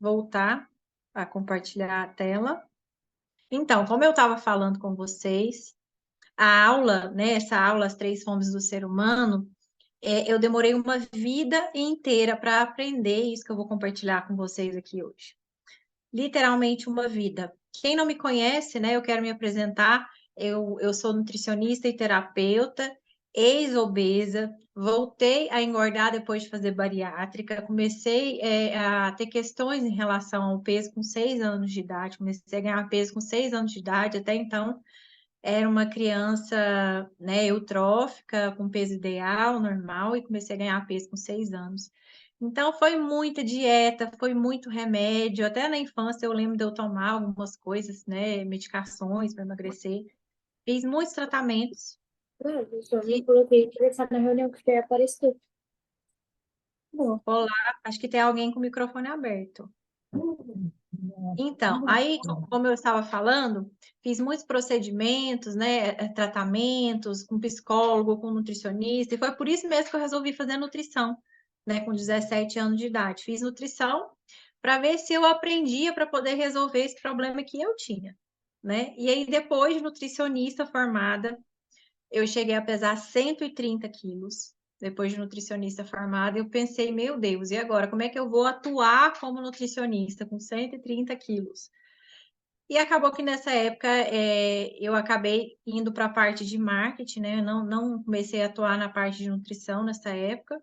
voltar a compartilhar a tela. Então, como eu estava falando com vocês, a aula, né, essa aula, As Três Fomes do Ser Humano, eu demorei uma vida inteira para aprender isso que eu vou compartilhar com vocês aqui hoje. Literalmente uma vida. Quem não me conhece, né, eu quero me apresentar. Eu sou nutricionista e terapeuta, ex-obesa, voltei a engordar depois de fazer bariátrica, comecei a ter questões em relação ao peso com 6 anos de idade, comecei a ganhar peso com 6 anos de idade, até então era uma criança, né, eutrófica, com peso ideal, normal, e comecei a ganhar peso com 6 anos. Então, foi muita dieta, foi muito remédio. Até na infância eu lembro de eu tomar algumas coisas, né, medicações para emagrecer. Fiz muitos tratamentos. Claro, eu só não E, coloquei conversar na reunião que quer aparecer. Bom, olá, acho que tem alguém com o microfone aberto. Então, aí, como eu estava falando, fiz muitos procedimentos, né, tratamentos com psicólogo, com nutricionista, e foi por isso mesmo que eu resolvi fazer nutrição, né, com 17 anos de idade. Fiz nutrição para ver se eu aprendia para poder resolver esse problema que eu tinha, né? E aí, depois de nutricionista formada, eu cheguei a pesar 130 quilos. Depois de nutricionista formada, eu pensei, meu Deus, e agora? Como é que eu vou atuar como nutricionista com 130 quilos? E acabou que nessa época eu acabei indo para a parte de marketing, né? Eu não comecei a atuar na parte de nutrição nessa época.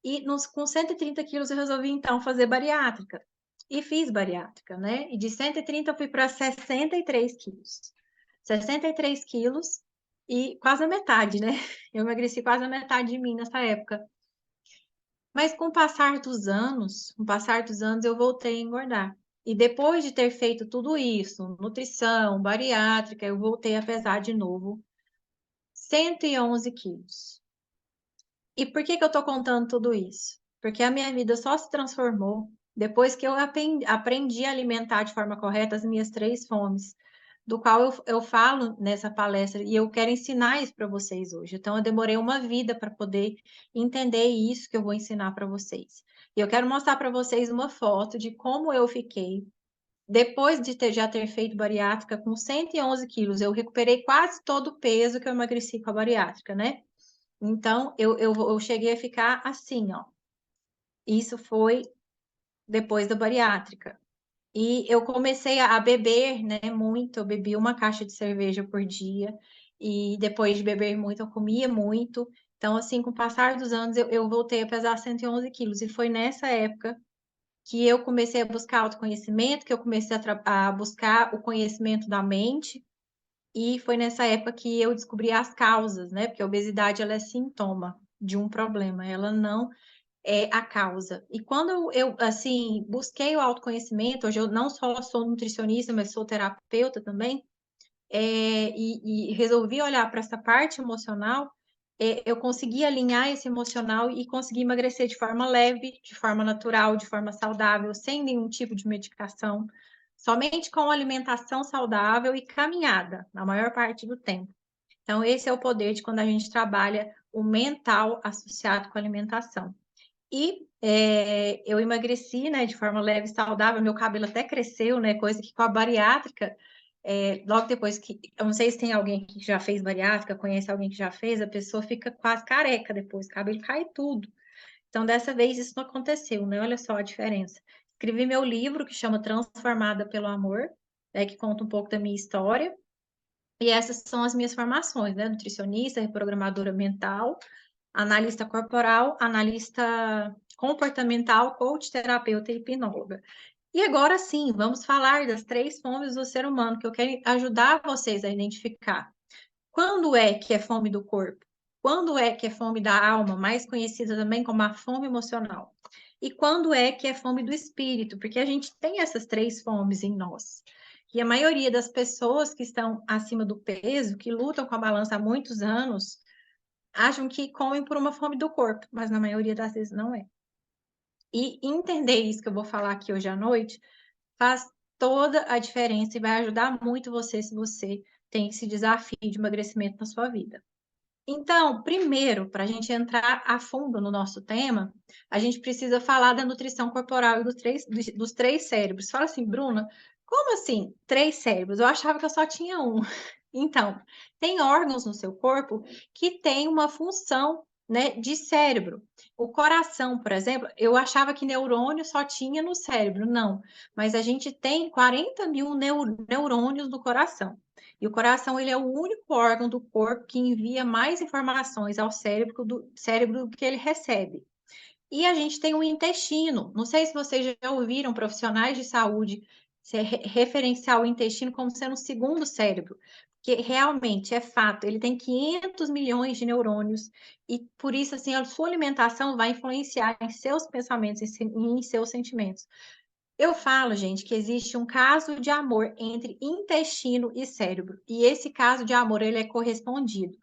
E com 130 quilos eu resolvi então fazer bariátrica. E fiz bariátrica, né? E de 130 eu fui para 63 quilos. 63 quilos e quase a metade, né? Eu emagreci quase a metade de mim nessa época. Mas com o passar dos anos, eu voltei a engordar. E depois de ter feito tudo isso, nutrição, bariátrica, eu voltei a pesar de novo 111 quilos. E por que que eu tô contando tudo isso? Porque a minha vida só se transformou depois que eu aprendi a alimentar de forma correta as minhas três fomes, do qual eu falo nessa palestra, e eu quero ensinar isso para vocês hoje. Então, eu demorei uma vida para poder entender isso que eu vou ensinar para vocês. E eu quero mostrar para vocês uma foto de como eu fiquei depois de já ter feito bariátrica com 111 quilos. Eu recuperei quase todo o peso que eu emagreci com a bariátrica, né? Então, eu cheguei a ficar assim, ó. Isso foi depois da bariátrica. E eu comecei a beber, né, muito. Eu bebi uma caixa de cerveja por dia. E depois de beber muito, eu comia muito. Então, assim, com o passar dos anos, eu voltei a pesar 111 quilos. E foi nessa época que eu comecei a buscar autoconhecimento, que eu comecei a buscar o conhecimento da mente. E foi nessa época que eu descobri as causas, né? Porque a obesidade, ela é sintoma de um problema, ela não é a causa. E quando assim, busquei o autoconhecimento, hoje eu não só sou nutricionista, mas sou terapeuta também, e resolvi olhar para essa parte emocional, eu consegui alinhar esse emocional e consegui emagrecer de forma leve, de forma natural, de forma saudável, sem nenhum tipo de medicação, somente com alimentação saudável e caminhada, na maior parte do tempo. Então, esse é o poder de quando a gente trabalha o mental associado com a alimentação. E eu emagreci, né, de forma leve e saudável, meu cabelo até cresceu, né, coisa que com a bariátrica, logo depois que, eu não sei se tem alguém que já fez bariátrica, conhece alguém que já fez, a pessoa fica quase careca depois, o cabelo cai tudo. Então, dessa vez isso não aconteceu, né, olha só a diferença. Escrevi meu livro que chama Transformada pelo Amor, né, que conta um pouco da minha história, e essas são as minhas formações, né, nutricionista, reprogramadora mental, analista corporal, analista comportamental, coach, terapeuta e hipnóloga. E agora sim, vamos falar das três fomes do ser humano, que eu quero ajudar vocês a identificar. Quando é que é fome do corpo? Quando é que é fome da alma, mais conhecida também como a fome emocional? E quando é que é fome do espírito? Porque a gente tem essas três fomes em nós. E a maioria das pessoas que estão acima do peso, que lutam com a balança há muitos anos, acham que comem por uma fome do corpo, mas na maioria das vezes não é. E entender isso que eu vou falar aqui hoje à noite faz toda a diferença e vai ajudar muito você se você tem esse desafio de emagrecimento na sua vida. Então, primeiro, para a gente entrar a fundo no nosso tema, a gente precisa falar da nutrição corporal e dos três cérebros. Fala assim, Bruna, como assim três cérebros? Eu achava que eu só tinha um. Então, tem órgãos no seu corpo que têm uma função, né, de cérebro. O coração, por exemplo, eu achava que neurônio só tinha no cérebro. Não, mas a gente tem 40 mil neurônios no coração. E o coração, ele é o único órgão do corpo que envia mais informações ao cérebro do que ele recebe. E a gente tem o intestino. Não sei se vocês já ouviram profissionais de saúde referenciar o intestino como sendo o segundo cérebro, que realmente é fato, ele tem 500 milhões de neurônios e por isso assim a sua alimentação vai influenciar em seus pensamentos e em seus sentimentos. Eu falo, gente, que existe um caso de amor entre intestino e cérebro, e esse caso de amor ele é correspondido.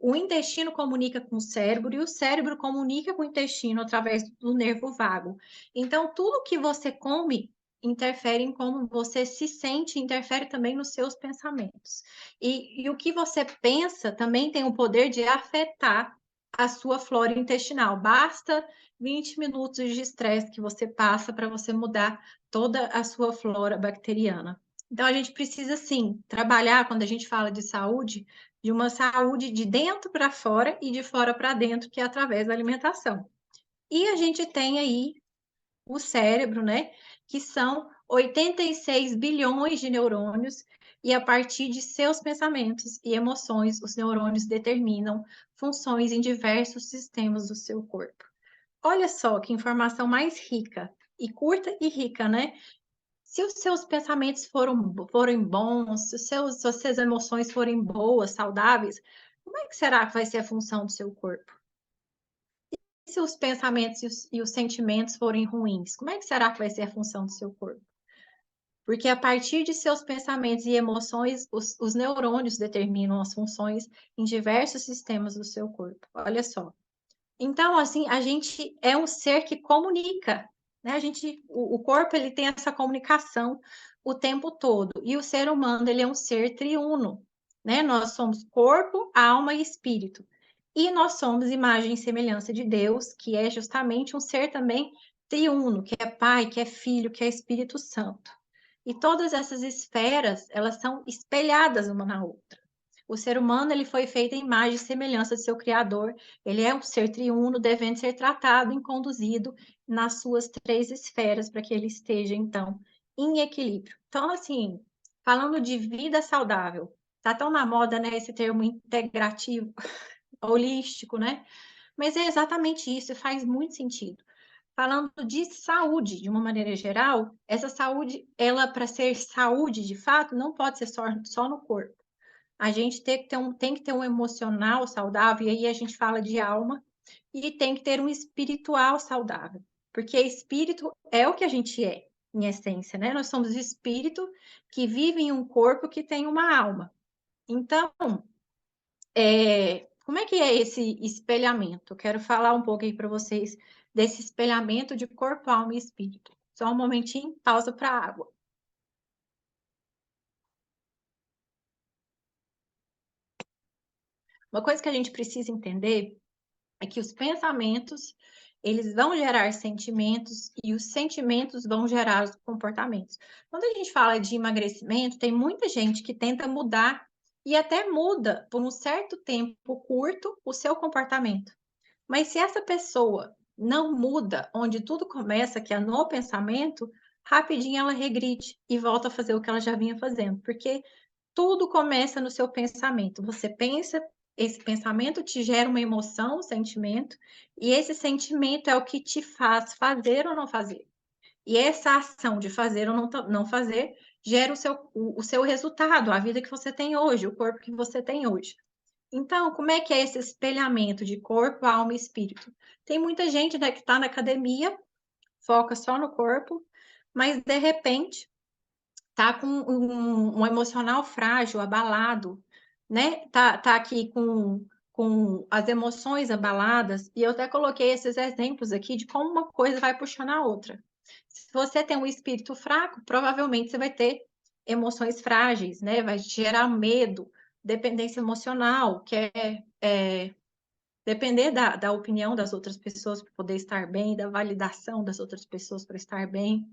O intestino comunica com o cérebro e o cérebro comunica com o intestino através do nervo vago. Então, tudo que você come interfere em como você se sente, interfere também nos seus pensamentos. E o que você pensa também tem o poder de afetar a sua flora intestinal. Basta 20 minutos de estresse que você passa para você mudar toda a sua flora bacteriana. Então, a gente precisa, sim, trabalhar, quando a gente fala de saúde, de uma saúde de dentro para fora e de fora para dentro, que é através da alimentação. E a gente tem aí o cérebro, né? Que são 86 bilhões de neurônios, e a partir de seus pensamentos e emoções, os neurônios determinam funções em diversos sistemas do seu corpo. Olha só que informação mais rica, e curta e rica, né? Se os seus pensamentos forem bons, se as suas emoções forem boas, saudáveis, como é que será que vai ser a função do seu corpo? E se os pensamentos e os sentimentos forem ruins, como é que será que vai ser a função do seu corpo? Porque a partir de seus pensamentos e emoções, os neurônios determinam as funções em diversos sistemas do seu corpo. Olha só. Então, assim, a gente é um ser que comunica, né? O corpo ele tem essa comunicação o tempo todo. E o ser humano, ele é um ser triuno, né? Nós somos corpo, alma e espírito. E nós somos imagem e semelhança de Deus, que é justamente um ser também triuno, que é Pai, que é Filho, que é Espírito Santo. E todas essas esferas, elas são espelhadas uma na outra. O ser humano ele foi feito em imagem e semelhança de seu Criador. Ele é um ser triuno, devendo ser tratado e conduzido nas suas três esferas para que ele esteja, então, em equilíbrio. Então, assim, falando de vida saudável, tá tão na moda, né, esse termo integrativo, holístico, né? Mas é exatamente isso, e faz muito sentido. Falando de saúde, de uma maneira geral, essa saúde, ela, para ser saúde de fato, não pode ser só no corpo. A gente tem que ter um emocional saudável, e aí a gente fala de alma, e tem que ter um espiritual saudável, porque espírito é o que a gente é, em essência, né? Nós somos espírito que vive em um corpo que tem uma alma. Então, como é que é esse espelhamento? Eu quero falar um pouco aí para vocês desse espelhamento de corpo, alma e espírito. Só um momentinho, pausa para a água. Uma coisa que a gente precisa entender é que os pensamentos, eles vão gerar sentimentos e os sentimentos vão gerar os comportamentos. Quando a gente fala de emagrecimento, tem muita gente que tenta mudar e até muda por um certo tempo curto o seu comportamento. Mas se essa pessoa não muda onde tudo começa, que é no pensamento, rapidinho ela regride e volta a fazer o que ela já vinha fazendo, porque tudo começa no seu pensamento. Você pensa, esse pensamento te gera uma emoção, um sentimento, e esse sentimento é o que te faz fazer ou não fazer. E essa ação de fazer ou não fazer gera o seu resultado, a vida que você tem hoje, o corpo que você tem hoje. Então, como é que é esse espelhamento de corpo, alma e espírito? Tem muita gente, né, que está na academia, foca só no corpo, mas de repente tá com um emocional frágil, abalado, né? Tá aqui com as emoções abaladas, e eu até coloquei esses exemplos aqui de como uma coisa vai puxando a outra. Se você tem um espírito fraco, provavelmente você vai ter emoções frágeis, né? Vai gerar medo, dependência emocional, quer depender da opinião das outras pessoas para poder estar bem, da validação das outras pessoas para estar bem.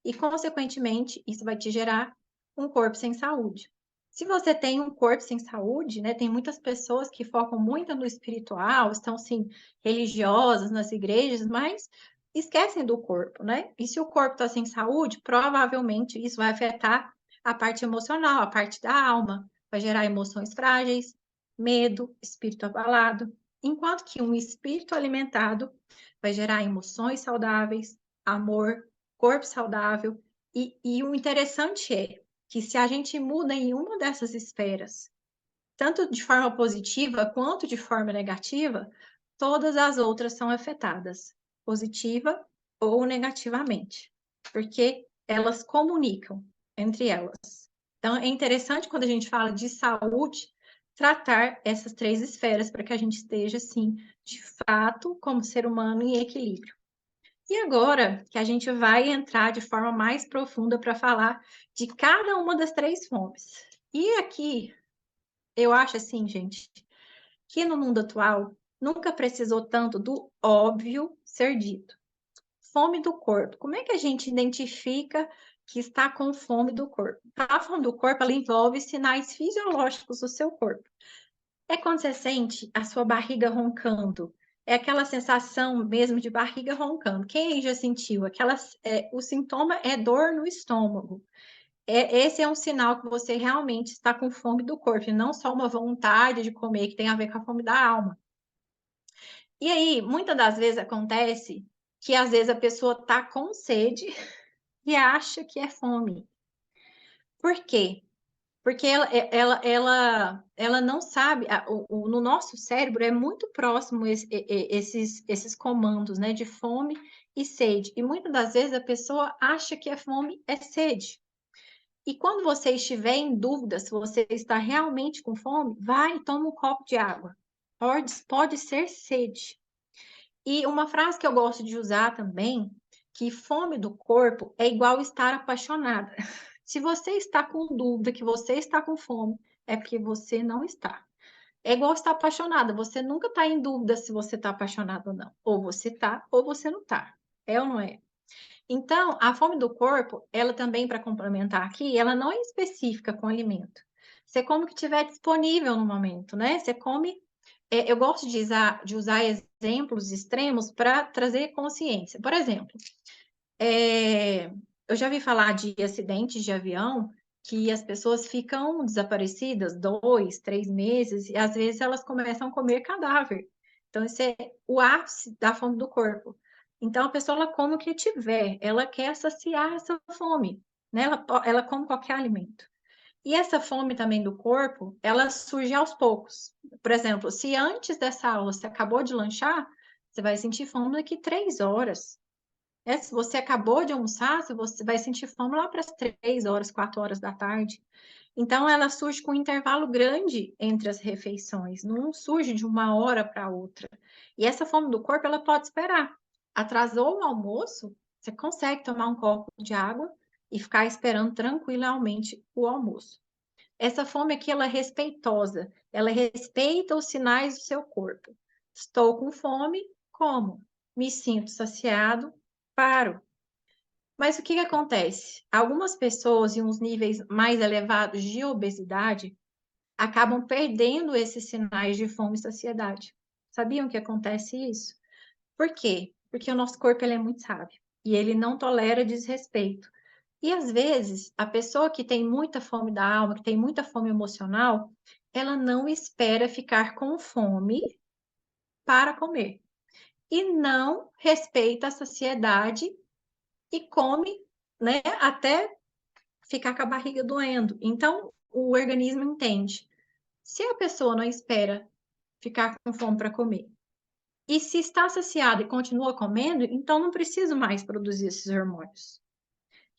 E, consequentemente, isso vai te gerar um corpo sem saúde. Se você tem um corpo sem saúde, né, tem muitas pessoas que focam muito no espiritual, estão, sim, religiosas nas igrejas, mas esquecem do corpo, né? E se o corpo está sem saúde, provavelmente isso vai afetar a parte emocional, a parte da alma, vai gerar emoções frágeis, medo, espírito abalado, enquanto que um espírito alimentado vai gerar emoções saudáveis, amor, corpo saudável. E o interessante é que se a gente muda em uma dessas esferas, tanto de forma positiva quanto de forma negativa, todas as outras são afetadas, positiva ou negativamente, porque elas comunicam entre elas. Então, é interessante quando a gente fala de saúde, tratar essas três esferas para que a gente esteja, assim, de fato, como ser humano em equilíbrio. E agora que a gente vai entrar de forma mais profunda para falar de cada uma das três fomes. E aqui, eu acho assim, gente, que no mundo atual nunca precisou tanto do óbvio ser dito. Fome do corpo. Como é que a gente identifica que está com fome do corpo? A fome do corpo, ela envolve sinais fisiológicos do seu corpo. É quando você sente a sua barriga roncando. É aquela sensação mesmo de barriga roncando. Quem aí já sentiu? O sintoma é dor no estômago. Esse é um sinal que você realmente está com fome do corpo, e não só uma vontade de comer que tem a ver com a fome da alma. E aí, muitas das vezes acontece que às vezes a pessoa está com sede e acha que é fome. Por quê? Porque ela não sabe, no nosso cérebro é muito próximo esses comandos, né, de fome e sede. E muitas das vezes a pessoa acha que a fome é sede. E quando você estiver em dúvida se você está realmente com fome, vai e toma um copo de água. Pode ser sede. E uma frase que eu gosto de usar também, que fome do corpo é igual estar apaixonada. Se você está com dúvida que você está com fome, é porque você não está. É igual estar apaixonada. Você nunca está em dúvida se você está apaixonado ou não. Ou você está, ou você não está. É ou não é? Então, a fome do corpo, ela também, para complementar aqui, ela não é específica com alimento. Você come o que tiver disponível no momento, né? Você come. Eu gosto de usar exemplos extremos para trazer consciência. Por exemplo, eu já vi falar de acidentes de avião que as pessoas ficam desaparecidas 2, 3 meses e às vezes elas começam a comer cadáver. Então, isso é o ápice da fome do corpo. Então, a pessoa ela come o que tiver, ela quer saciar essa fome, né? Ela come qualquer alimento. E essa fome também do corpo, ela surge aos poucos. Por exemplo, se antes dessa aula você acabou de lanchar, você vai sentir fome daqui 3 horas. Se você acabou de almoçar, você vai sentir fome lá para as 3 horas, 4 horas da tarde. Então, ela surge com um intervalo grande entre as refeições, não surge de uma hora para outra. E essa fome do corpo, ela pode esperar. Atrasou o almoço, você consegue tomar um copo de água e ficar esperando tranquilamente o almoço. Essa fome aqui, ela é respeitosa, ela respeita os sinais do seu corpo. Estou com fome, como? Me sinto saciado, paro. Mas o que que acontece? Algumas pessoas em uns níveis mais elevados de obesidade acabam perdendo esses sinais de fome e saciedade. Sabiam que acontece isso? Por quê? Porque o nosso corpo ele é muito sábio e ele não tolera desrespeito. E às vezes, a pessoa que tem muita fome da alma, que tem muita fome emocional, ela não espera ficar com fome para comer. E não respeita a saciedade e come, né, até ficar com a barriga doendo. Então, o organismo entende. Se a pessoa não espera ficar com fome para comer, e se está saciada e continua comendo, então não precisa mais produzir esses hormônios.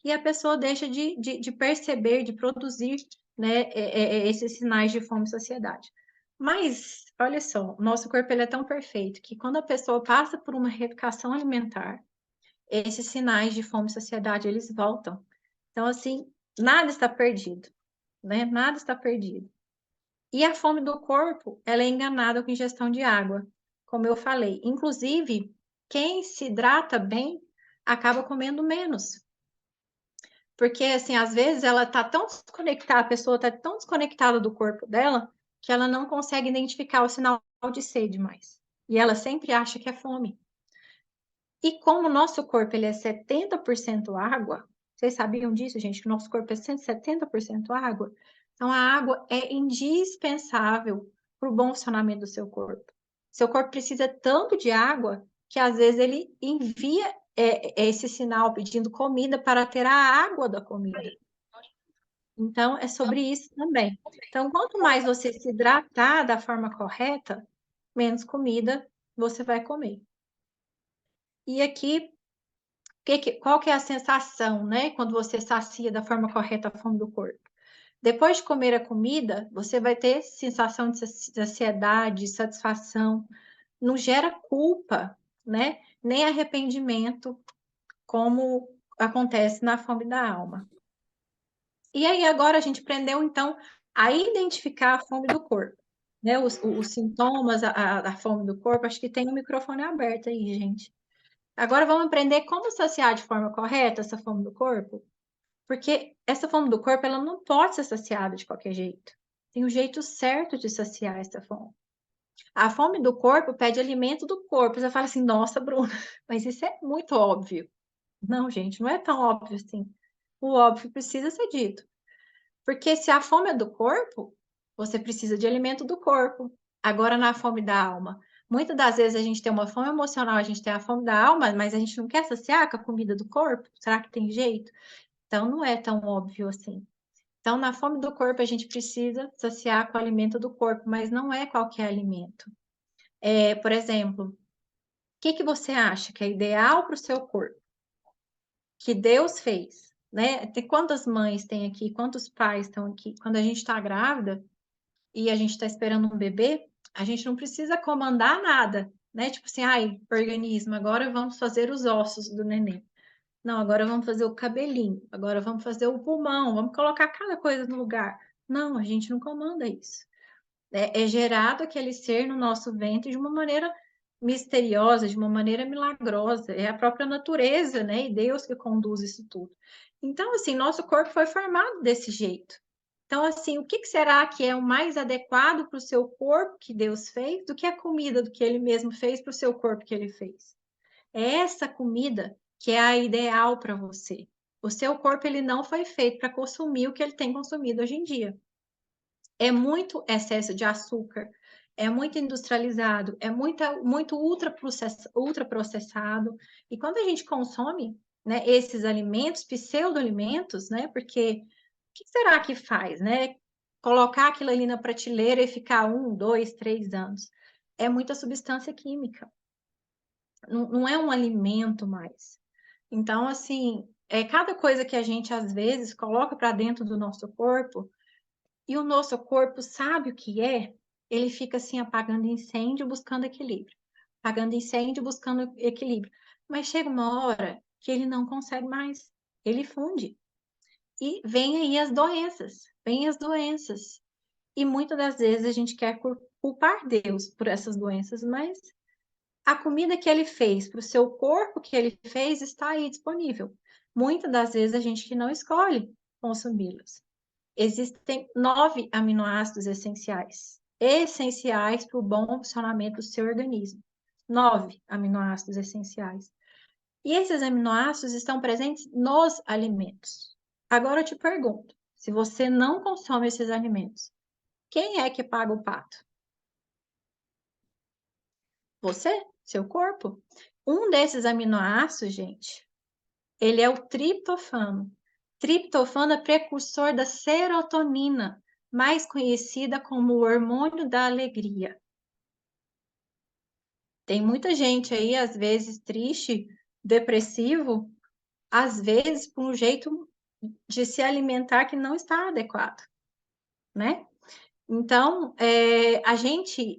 E a pessoa deixa de perceber, de produzir, né, esses sinais de fome e saciedade. Mas, olha só, o nosso corpo ele é tão perfeito que quando a pessoa passa por uma reeducação alimentar, esses sinais de fome e saciedade, eles voltam. Então, assim, nada está perdido, né? Nada está perdido. E a fome do corpo, ela é enganada com ingestão de água, como eu falei. Inclusive, quem se hidrata bem acaba comendo menos. Porque, assim, às vezes ela tá tão desconectada, a pessoa tá tão desconectada do corpo dela, que ela não consegue identificar o sinal de sede mais. E ela sempre acha que é fome. E como o nosso corpo ele é 70% água, vocês sabiam disso, gente? Que o nosso corpo é 170% água? Então, a água é indispensável para o bom funcionamento do seu corpo. Seu corpo precisa tanto de água que, às vezes, ele envia esse sinal pedindo comida para ter a água da comida. Então, é sobre isso também. Então, quanto mais você se hidratar da forma correta, menos comida você vai comer. E aqui, qual que é a sensação, né? Quando você sacia da forma correta a fome do corpo? Depois de comer a comida, você vai ter sensação de saciedade, satisfação. Não gera culpa, né? Nem arrependimento, como acontece na fome da alma. E aí agora a gente aprendeu, então, a identificar a fome do corpo, né? Os sintomas, a fome do corpo. Acho que tem o microfone aberto aí, gente. Agora vamos aprender como saciar de forma correta essa fome do corpo, porque essa fome do corpo ela não pode ser saciada de qualquer jeito. Tem um jeito certo de saciar essa fome. A fome do corpo pede alimento do corpo. Você fala assim, nossa, Bruna, mas isso é muito óbvio. Não, gente, não é tão óbvio assim. O óbvio precisa ser dito. Porque se a fome é do corpo, você precisa de alimento do corpo. Agora, na fome da alma, muitas das vezes a gente tem uma fome emocional, a gente tem a fome da alma, mas a gente não quer saciar com a comida do corpo? Será que tem jeito? Então, não é tão óbvio assim. Então, na fome do corpo, a gente precisa saciar com o alimento do corpo, mas não é qualquer alimento. Por exemplo, o que você acha que é ideal para o seu corpo? Que Deus fez, né? Tem quantas mães tem aqui, quantos pais estão aqui? Quando a gente está grávida, e a gente está esperando um bebê, a gente não precisa comandar nada, né? Tipo assim, ai, organismo, agora vamos fazer os ossos do neném. Não, agora vamos fazer o cabelinho, agora vamos fazer o pulmão, vamos colocar cada coisa no lugar. Não, a gente não comanda isso. É gerado aquele ser no nosso ventre de uma maneira misteriosa, de uma maneira milagrosa. É a própria natureza, né? E Deus que conduz isso tudo. Então, assim, nosso corpo foi formado desse jeito. Então, assim, o que será que é o mais adequado para o seu corpo que Deus fez do que a comida do que ele mesmo fez para o seu corpo que ele fez? É essa comida que é a ideal para você. O seu corpo ele não foi feito para consumir o que ele tem consumido hoje em dia. É muito excesso de açúcar, é muito industrializado, é muito ultraprocessado. E quando a gente consome, né, esses alimentos, pseudo-alimentos, né, porque o que será que faz, né? Colocar aquilo ali na prateleira e ficar 1, 2, 3 anos. É muita substância química. Não é um alimento mais. Então, assim, cada coisa que a gente, às vezes, coloca para dentro do nosso corpo, e o nosso corpo sabe o que é, ele fica assim apagando incêndio, buscando equilíbrio. Apagando incêndio, buscando equilíbrio. Mas chega uma hora que ele não consegue mais. Ele funde. E vem aí as doenças. Vêm as doenças. E muitas das vezes a gente quer culpar Deus por essas doenças, mas a comida que ele fez para o seu corpo que ele fez está aí disponível. Muitas das vezes a gente que não escolhe consumi-las. Existem 9 aminoácidos essenciais para o bom funcionamento do seu organismo. 9 aminoácidos essenciais. E esses aminoácidos estão presentes nos alimentos. Agora eu te pergunto, se você não consome esses alimentos, quem é que paga o pato? Você, seu corpo. Um desses aminoácidos, gente, ele é o triptofano. Triptofano é precursor da serotonina, mais conhecida como o hormônio da alegria. Tem muita gente aí, às vezes, triste, depressivo, às vezes por um jeito de se alimentar que não está adequado, né? Então, a gente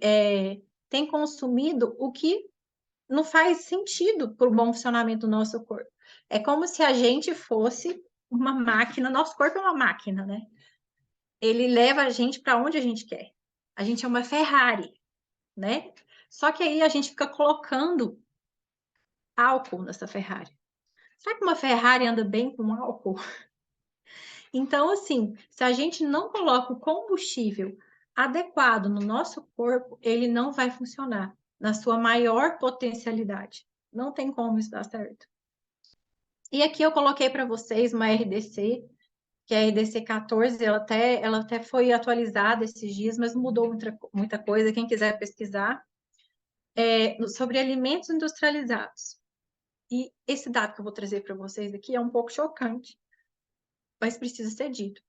tem consumido o que não faz sentido para o bom funcionamento do nosso corpo. É como se a gente fosse uma máquina, nosso corpo é uma máquina, né? Ele leva a gente para onde a gente quer. A gente é uma Ferrari, né? Só que aí a gente fica colocando álcool nessa Ferrari. Será que uma Ferrari anda bem com álcool? Então, assim, se a gente não coloca o combustível adequado no nosso corpo, ele não vai funcionar na sua maior potencialidade. Não tem como isso dar certo. E aqui eu coloquei para vocês uma RDC, que é a RDC 14, ela até foi atualizada esses dias, mas mudou muita coisa. Quem quiser pesquisar, sobre alimentos industrializados. E esse dado que eu vou trazer para vocês aqui é um pouco chocante, mas precisa ser dito.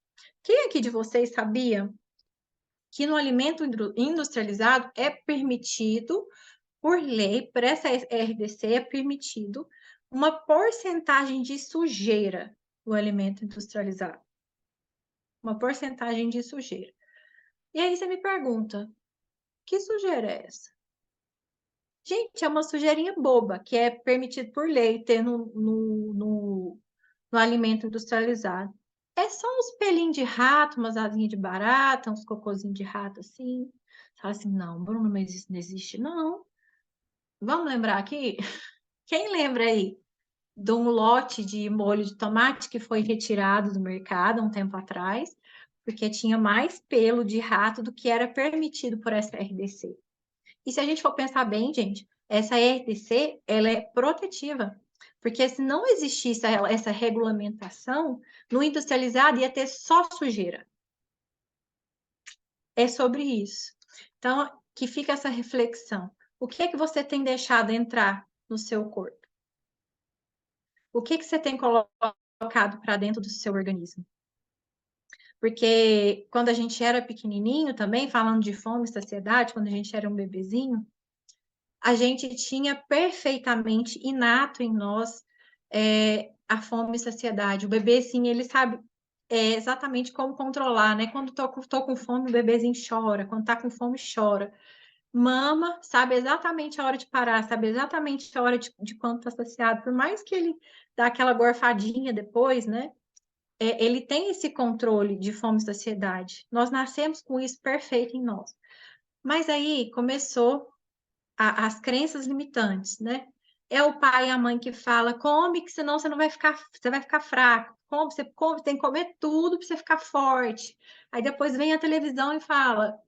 Quem aqui de vocês sabia que no alimento industrializado é permitido, por lei, por essa RDC, é permitido uma porcentagem de sujeira no alimento industrializado? Uma porcentagem de sujeira. E aí você me pergunta, que sujeira é essa? Gente, é uma sujeirinha boba, que é permitido por lei ter no alimento industrializado. É só uns pelinhos de rato, umas asinhas de barata, uns cocôzinhos de rato assim. Fala assim, não, Bruno, mas isso não existe, não. Vamos lembrar aqui? Quem lembra aí de um lote de molho de tomate que foi retirado do mercado há um tempo atrás, porque tinha mais pelo de rato do que era permitido por essa RDC? E se a gente for pensar bem, gente, essa RDC, ela é protetiva, porque se não existisse essa regulamentação, no industrializado ia ter só sujeira. É sobre isso. Então, que fica essa reflexão. O que é que você tem deixado entrar no seu corpo? O que é que você tem colocado para dentro do seu organismo? Porque quando a gente era pequenininho também, falando de fome e saciedade, quando a gente era um bebezinho, a gente tinha perfeitamente inato em nós a fome e saciedade. O bebê, sim, ele sabe exatamente como controlar, né? Quando tô com fome, o bebezinho chora. Quando tá com fome, chora. Mama, sabe exatamente a hora de parar, sabe exatamente a hora de quando tá saciado. Por mais que ele dá aquela gorfadinha depois, né? Ele tem esse controle de fome e saciedade. Nós nascemos com isso perfeito em nós. Mas aí começou as crenças limitantes, né? É o pai e a mãe que fala, come, que senão você vai ficar fraco. Come, você come, tem que comer tudo para você ficar forte. Aí depois vem a televisão e fala,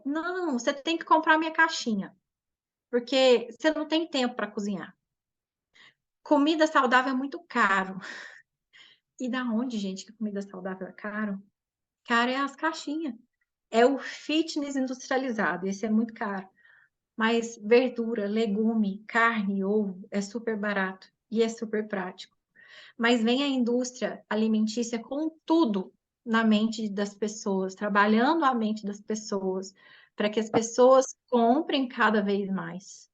não, você tem que comprar minha caixinha, porque você não tem tempo para cozinhar. Comida saudável é muito caro. E da onde, gente, que comida saudável é caro? Caro é as caixinhas. É o fitness industrializado, esse é muito caro. Mas verdura, legume, carne, ovo é super barato e é super prático. Mas vem a indústria alimentícia com tudo na mente das pessoas, trabalhando a mente das pessoas, para que as pessoas comprem cada vez mais,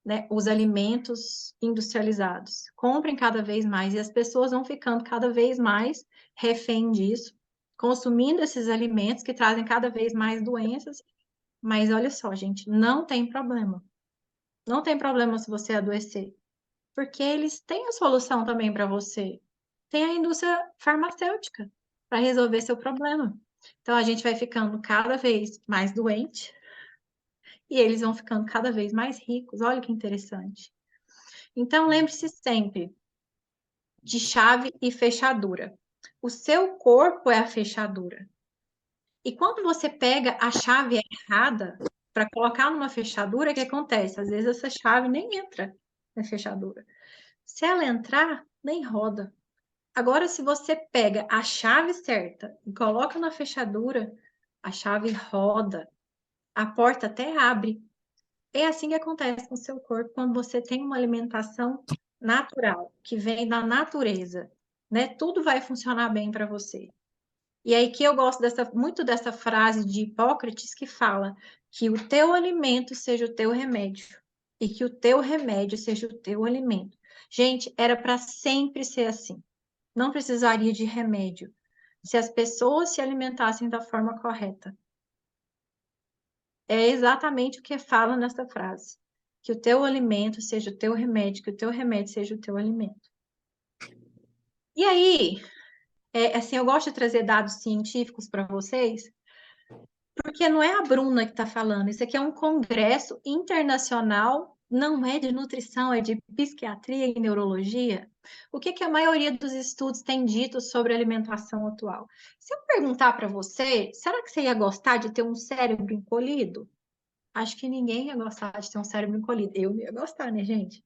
né, os alimentos industrializados. Comprem cada vez mais e as pessoas vão ficando cada vez mais refém disso, consumindo esses alimentos que trazem cada vez mais doenças. Mas olha só, gente, não tem problema. Não tem problema se você adoecer, porque eles têm a solução também para você. Tem a indústria farmacêutica para resolver seu problema. Então a gente vai ficando cada vez mais doente e eles vão ficando cada vez mais ricos. Olha que interessante. Então lembre-se sempre de chave e fechadura. O seu corpo é a fechadura. E quando você pega a chave errada para colocar numa fechadura, o que acontece? Às vezes essa chave nem entra na fechadura. Se ela entrar, nem roda. Agora, se você pega a chave certa e coloca na fechadura, a chave roda, a porta até abre. É assim que acontece com o seu corpo quando você tem uma alimentação natural, que vem da natureza, né? Tudo vai funcionar bem para você. E aí que eu gosto muito dessa frase de Hipócrates que fala que o teu alimento seja o teu remédio e que o teu remédio seja o teu alimento. Gente, era para sempre ser assim. Não precisaria de remédio se as pessoas se alimentassem da forma correta. É exatamente o que fala nessa frase. Que o teu alimento seja o teu remédio, que o teu remédio seja o teu alimento. E aí, assim, eu gosto de trazer dados científicos para vocês, Porque não é a Bruna que está falando, isso aqui é um congresso internacional, não é de nutrição, é de psiquiatria e neurologia. O que a maioria dos estudos tem dito sobre alimentação atual? Se eu perguntar para você, será que você ia gostar de ter um cérebro encolhido? Acho que ninguém ia gostar de ter um cérebro encolhido. Eu não ia gostar, né, gente?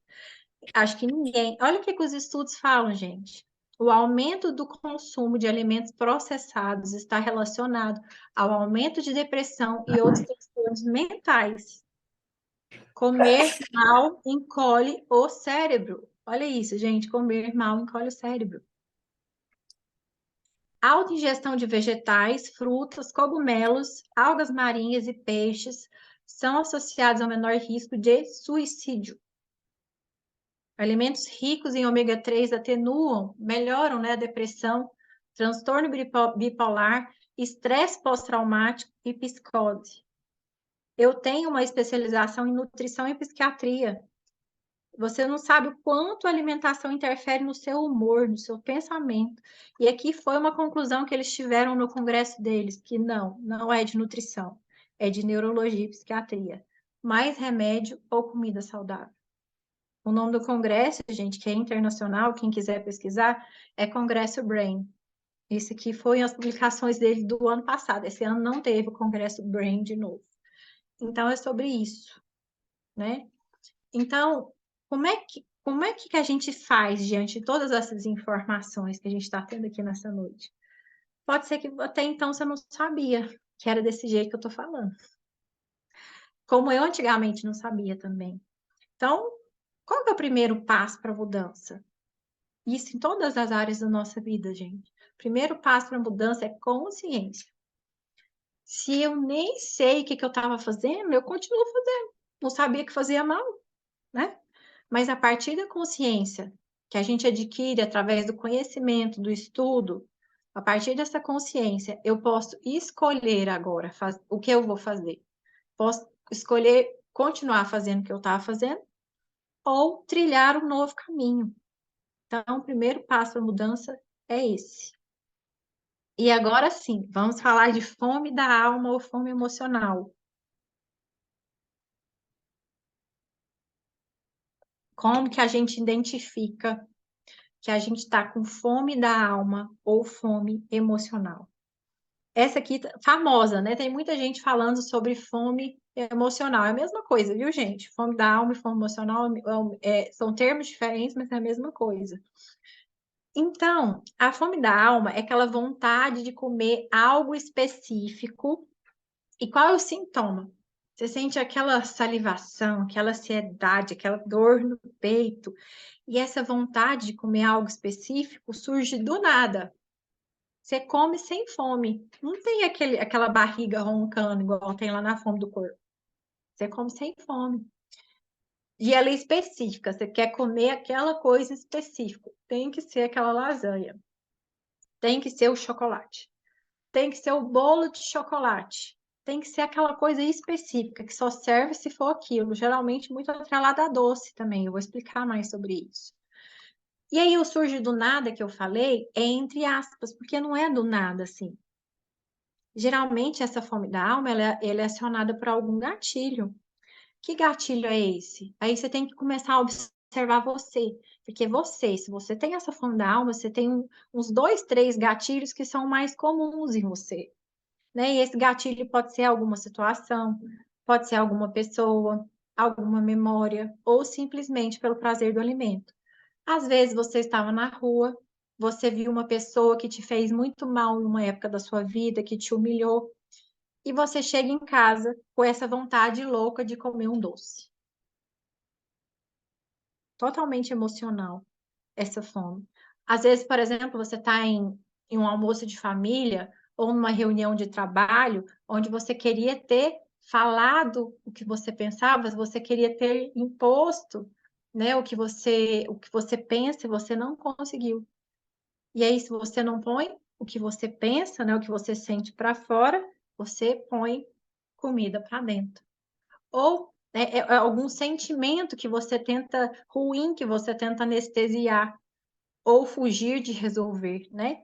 Acho que ninguém. Olha o que os estudos falam, gente. O aumento do consumo de alimentos processados está relacionado ao aumento de depressão e outros transtornos mentais. Comer mal encolhe o cérebro. Olha isso, gente. Comer mal encolhe o cérebro. Alta ingestão de vegetais, frutas, cogumelos, algas marinhas e peixes são associados ao menor risco de suicídio. Alimentos ricos em ômega 3 atenuam, melhoram, né, a depressão, transtorno bipolar, estresse pós-traumático e psicose. Eu tenho uma especialização em nutrição e psiquiatria. Você não sabe o quanto a alimentação interfere no seu humor, no seu pensamento. E aqui foi uma conclusão que eles tiveram no congresso deles, que não é de nutrição, é de neurologia e psiquiatria. Mais remédio ou comida saudável. O nome do congresso, gente, que é internacional, quem quiser pesquisar, é Congresso Brain. Esse aqui foi as publicações dele do ano passado. Esse ano não teve o Congresso Brain de novo. Então, é sobre isso, né? Então, como é que a gente faz diante de todas essas informações que a gente está tendo aqui nessa noite? Pode ser que até então você não sabia que era desse jeito que eu estou falando. Como eu antigamente não sabia também. Então, qual que é o primeiro passo para a mudança? Isso em todas as áreas da nossa vida, gente. O primeiro passo para a mudança é consciência. Se eu nem sei o que eu estava fazendo, eu continuo fazendo. Não sabia que fazia mal, né? Mas a partir da consciência que a gente adquire através do conhecimento, do estudo, a partir dessa consciência, eu posso escolher agora o que eu vou fazer. Posso escolher continuar fazendo o que eu estava fazendo ou trilhar um novo caminho. Então, o primeiro passo para a mudança é esse. E agora sim, vamos falar de fome da alma ou fome emocional. Como que a gente identifica que a gente está com fome da alma ou fome emocional? Essa aqui famosa, né? Tem muita gente falando sobre fome emocional. É a mesma coisa, viu, gente? Fome da alma e fome emocional são termos diferentes, mas é a mesma coisa. Então, a fome da alma é aquela vontade de comer algo específico. E qual é o sintoma? Você sente aquela salivação, aquela ansiedade, aquela dor no peito. E essa vontade de comer algo específico surge do nada. Você come sem fome. Não tem aquela barriga roncando igual tem lá na fome do corpo. Você come sem fome. E ela é específica. Você quer comer aquela coisa específica. Tem que ser aquela lasanha. Tem que ser o chocolate. Tem que ser o bolo de chocolate. Tem que ser aquela coisa específica, que só serve se for aquilo. Geralmente muito atrelada a doce também. Eu vou explicar mais sobre isso. E aí o surge do nada que eu falei é entre aspas, porque não é do nada assim. Geralmente essa fome da alma ela é acionada por algum gatilho. Que gatilho é esse? Aí você tem que começar a observar você, porque se você tem essa fome da alma, você tem uns 2, 3 gatilhos que são mais comuns em você, né? E esse gatilho pode ser alguma situação, pode ser alguma pessoa, alguma memória, ou simplesmente pelo prazer do alimento. Às vezes você estava na rua, você viu uma pessoa que te fez muito mal em uma época da sua vida, que te humilhou, e você chega em casa com essa vontade louca de comer um doce. Totalmente emocional, essa fome. Às vezes, por exemplo, você está em um almoço de família ou numa reunião de trabalho, onde você queria ter falado o que você pensava, você queria ter imposto, né, o que você pensa e você não conseguiu. E aí, se você não põe o que você pensa, né, o que você sente para fora, você põe comida para dentro. Ou é algum sentimento que você tenta, ruim, que você tenta anestesiar ou fugir de resolver, né?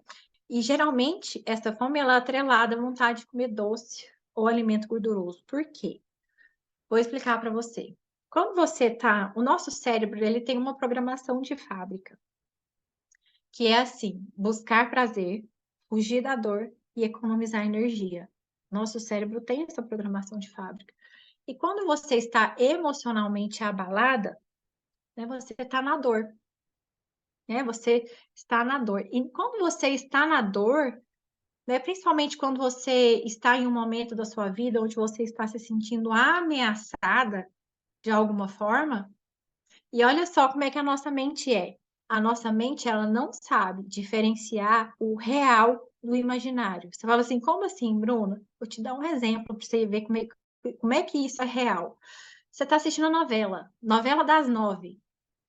E geralmente essa fome ela é atrelada à vontade de comer doce. ou alimento gorduroso. Por quê? Vou explicar para você. Quando você tá, o nosso cérebro, ele tem uma programação de fábrica, que é assim: buscar prazer, fugir da dor e economizar energia. Nosso cérebro tem essa programação de fábrica. E quando você está emocionalmente abalada, né, você está na dor, né? Você está na dor. E quando você está na dor, né, principalmente quando você está em um momento da sua vida onde você está se sentindo ameaçada de alguma forma, e olha só como é que a nossa mente é. A nossa mente, ela não sabe diferenciar o real do imaginário. Você fala assim, como assim, Bruna? Vou te dar um exemplo para você ver como é que isso é real. Você está assistindo a novela das 9.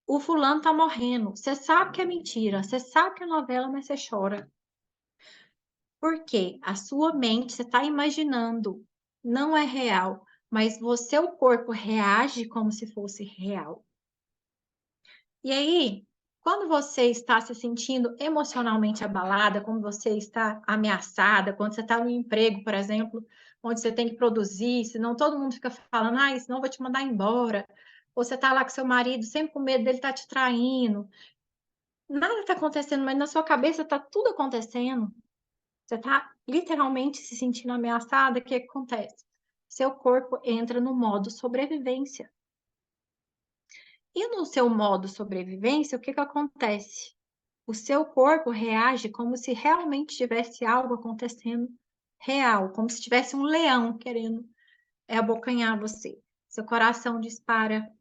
O fulano tá morrendo. Você sabe que é mentira. Você sabe que é novela, mas você chora. Por quê? A sua mente, você está imaginando. Não é real, mas o seu corpo reage como se fosse real. E aí, quando você está se sentindo emocionalmente abalada, quando você está ameaçada, quando você está no emprego, por exemplo, onde você tem que produzir, senão todo mundo fica falando, senão eu vou te mandar embora. Ou você está lá com seu marido, sempre com medo dele estar te traindo. Nada está acontecendo, mas na sua cabeça está tudo acontecendo. Você está literalmente se sentindo ameaçada. O que acontece? Seu corpo entra no modo sobrevivência. E no seu modo sobrevivência, o que acontece? O seu corpo reage como se realmente tivesse algo acontecendo real, como se tivesse um leão querendo abocanhar você. Seu coração dispara,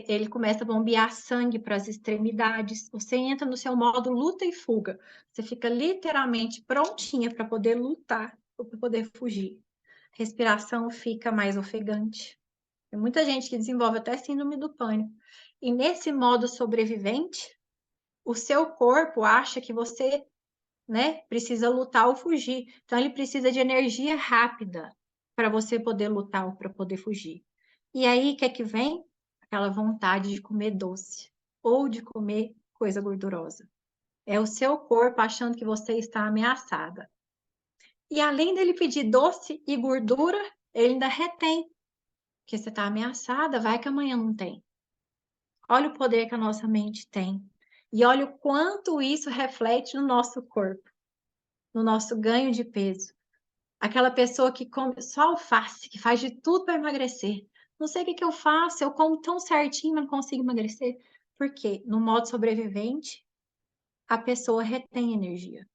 ele começa a bombear sangue para as extremidades, você entra no seu modo luta e fuga. Você fica literalmente prontinha para poder lutar ou para poder fugir. Respiração fica mais ofegante. Tem muita gente que desenvolve até síndrome do pânico. E nesse modo sobrevivente, o seu corpo acha que você, né, precisa lutar ou fugir. Então ele precisa de energia rápida para você poder lutar ou para poder fugir. E aí, o que é que vem? Aquela vontade de comer doce ou de comer coisa gordurosa. É o seu corpo achando que você está ameaçada. E além dele pedir doce e gordura, ele ainda retém, porque você está ameaçada, vai que amanhã não tem. Olha o poder que a nossa mente tem. E olha o quanto isso reflete no nosso corpo, no nosso ganho de peso. Aquela pessoa que come só alface, que faz de tudo para emagrecer. Não sei o que eu faço, eu como tão certinho, mas não consigo emagrecer. Por quê? No modo sobrevivente, a pessoa retém energia.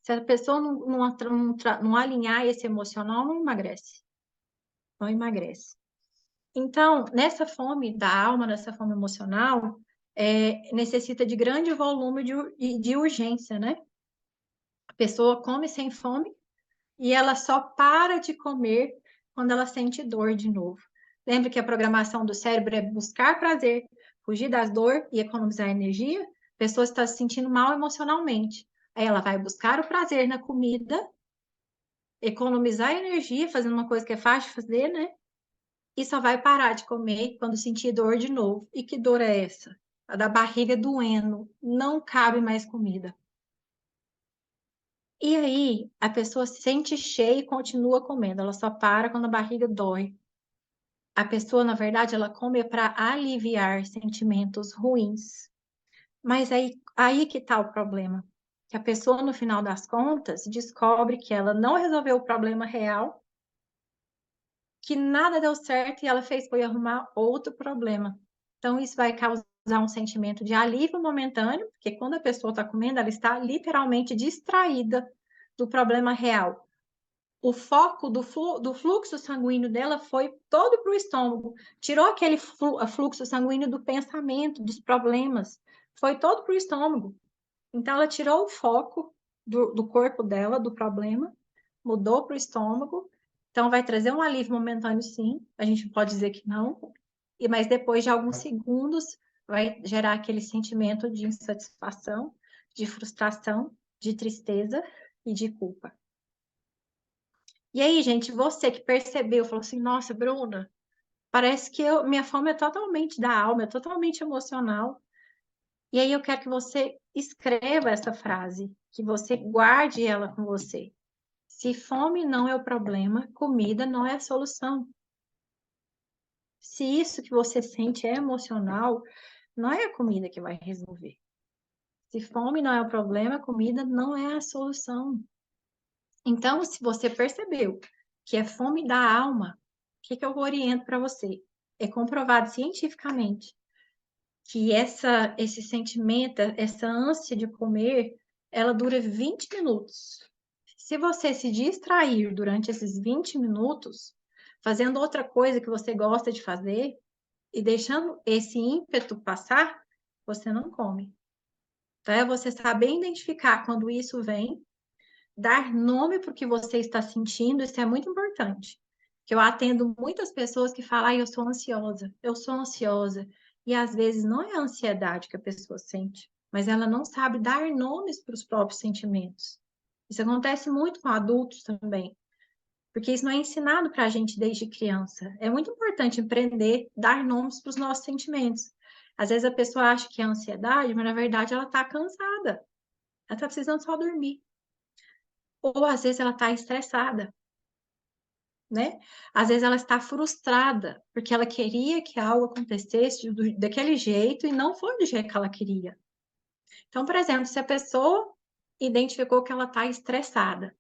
Se a pessoa não alinhar esse emocional, não emagrece. Não emagrece. Então, nessa fome da alma, nessa fome emocional, necessita de grande volume de urgência, né? A pessoa come sem fome e ela só para de comer quando ela sente dor de novo. Lembra que a programação do cérebro é buscar prazer, fugir das dores e economizar energia? A pessoa está se sentindo mal emocionalmente. Aí ela vai buscar o prazer na comida, economizar energia, fazendo uma coisa que é fácil de fazer, né? E só vai parar de comer quando sentir dor de novo. E que dor é essa? A da barriga doendo. Não cabe mais comida. E aí, a pessoa se sente cheia e continua comendo. Ela só para quando a barriga dói. A pessoa, na verdade, ela come para aliviar sentimentos ruins. Mas aí que está o problema. Que a pessoa, no final das contas, descobre que ela não resolveu o problema real, que nada deu certo e ela foi arrumar outro problema. Então, isso vai causar um sentimento de alívio momentâneo, porque quando a pessoa está comendo, ela está literalmente distraída do problema real. O foco do fluxo sanguíneo dela foi todo para o estômago, tirou aquele fluxo sanguíneo do pensamento, dos problemas, foi todo para o estômago. Então, ela tirou o foco do corpo dela, do problema, mudou para o estômago. Então, vai trazer um alívio momentâneo, sim. A gente pode dizer que não. Mas depois de alguns segundos, vai gerar aquele sentimento de insatisfação, de frustração, de tristeza e de culpa. E aí, gente, você que percebeu, falou assim: nossa, Bruna, parece que minha fome é totalmente da alma, é totalmente emocional. E aí eu quero que você escreva essa frase, que você guarde ela com você. Se fome não é o problema, comida não é a solução. Se isso que você sente é emocional, não é a comida que vai resolver. Se fome não é o problema, comida não é a solução. Então, se você percebeu que é fome da alma, o que eu oriento para você? É comprovado cientificamente que esse sentimento, essa ânsia de comer, ela dura 20 minutos. Se você se distrair durante esses 20 minutos, fazendo outra coisa que você gosta de fazer e deixando esse ímpeto passar, você não come. Então, é você saber identificar quando isso vem, dar nome para o que você está sentindo, isso é muito importante. Que eu atendo muitas pessoas que falam, eu sou ansiosa. E às vezes não é a ansiedade que a pessoa sente, mas ela não sabe dar nomes para os próprios sentimentos. Isso acontece muito com adultos também, porque isso não é ensinado para a gente desde criança. É muito importante aprender a dar nomes para os nossos sentimentos. Às vezes a pessoa acha que é ansiedade, mas na verdade ela está cansada. Ela está precisando só dormir. Ou às vezes ela está estressada, né? Às vezes ela está frustrada, porque ela queria que algo acontecesse daquele jeito e não foi do jeito que ela queria. Então, por exemplo, se a pessoa identificou que ela está estressada,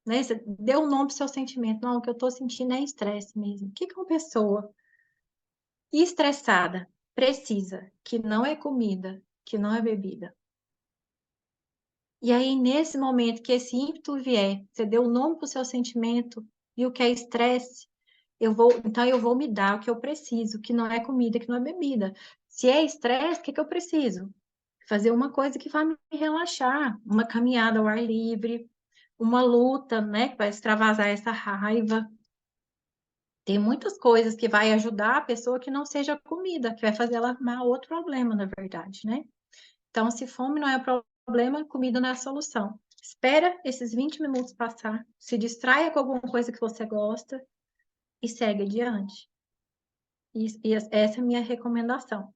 né? Você deu um nome para o seu sentimento. Não, o que eu estou sentindo é estresse mesmo. O que uma pessoa estressada precisa? Que não é comida, que não é bebida. E aí, nesse momento que esse ímpeto vier, você deu o nome para o seu sentimento e o que é estresse, então eu vou me dar o que eu preciso, que não é comida, que não é bebida. Se é estresse, o que eu preciso? Fazer uma coisa que vai me relaxar, uma caminhada ao ar livre, uma luta, né, que vai extravasar essa raiva. Tem muitas coisas que vai ajudar a pessoa que não seja comida, que vai fazer ela arrumar outro problema, na verdade, né? Então, se fome não é o problema, comida não é a solução. Espera esses 20 minutos passar, se distraia com alguma coisa que você gosta e segue adiante. E essa é a minha recomendação.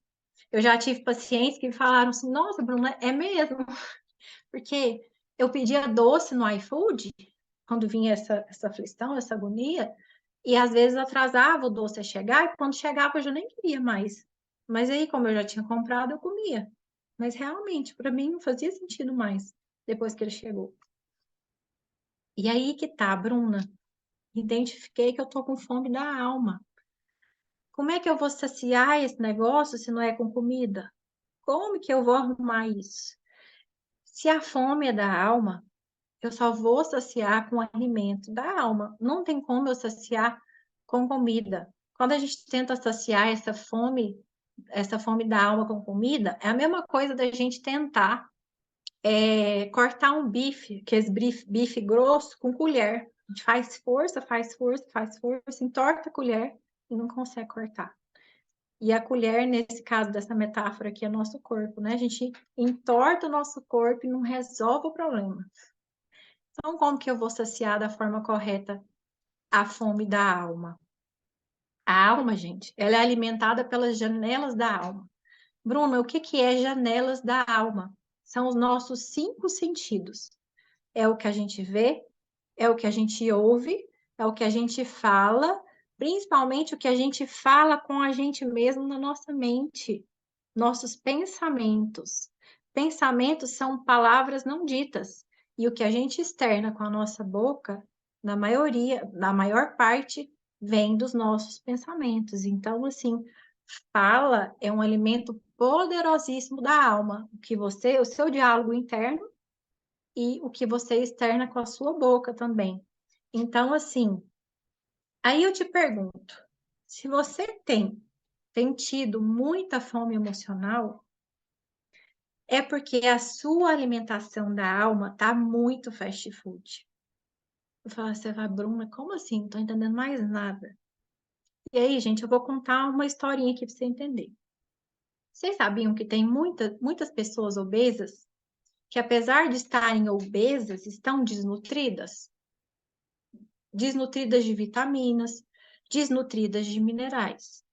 Eu já tive pacientes que falaram assim: nossa, Bruna, é mesmo? Porque eu pedia doce no iFood, quando vinha essa aflição, essa agonia, e às vezes atrasava o doce a chegar, e quando chegava eu já nem queria mais. Mas aí, como eu já tinha comprado, eu comia. Mas realmente, para mim, não fazia sentido mais depois que ele chegou. E aí que tá, Bruna. Identifiquei que eu tô com fome da alma. Como é que eu vou saciar esse negócio se não é com comida? Como que eu vou arrumar isso? Se a fome é da alma, eu só vou saciar com alimento da alma. Não tem como eu saciar com comida. Quando a gente tenta saciar essa fome da alma com comida, é a mesma coisa da gente tentar cortar um bife, que é esse bife grosso, com colher. A gente faz força, faz força, faz força, entorta a colher e não consegue cortar. E a colher, nesse caso dessa metáfora aqui, é nosso corpo, né? A gente entorta o nosso corpo e não resolve o problema. Então, como que eu vou saciar da forma correta a fome da alma? A alma, gente, ela é alimentada pelas janelas da alma. Bruna, o que que é janelas da alma? São os nossos 5 sentidos. É o que a gente vê, é o que a gente ouve, é o que a gente fala, principalmente o que a gente fala com a gente mesmo na nossa mente, nossos pensamentos. Pensamentos são palavras não ditas, e o que a gente externa com a nossa boca, na maior parte, vem dos nossos pensamentos. Então, assim, fala é um alimento poderosíssimo da alma, o seu diálogo interno e o que você externa com a sua boca também. Então, assim, aí eu te pergunto, se você tem tido muita fome emocional, é porque a sua alimentação da alma tá muito fast food. Eu falo, você vai, Bruna, como assim? Não tô entendendo mais nada. E aí, gente, eu vou contar uma historinha aqui para você entender. Vocês sabiam que tem muitas pessoas obesas que, apesar de estarem obesas, estão desnutridas? Desnutridas de vitaminas, desnutridas de minerais.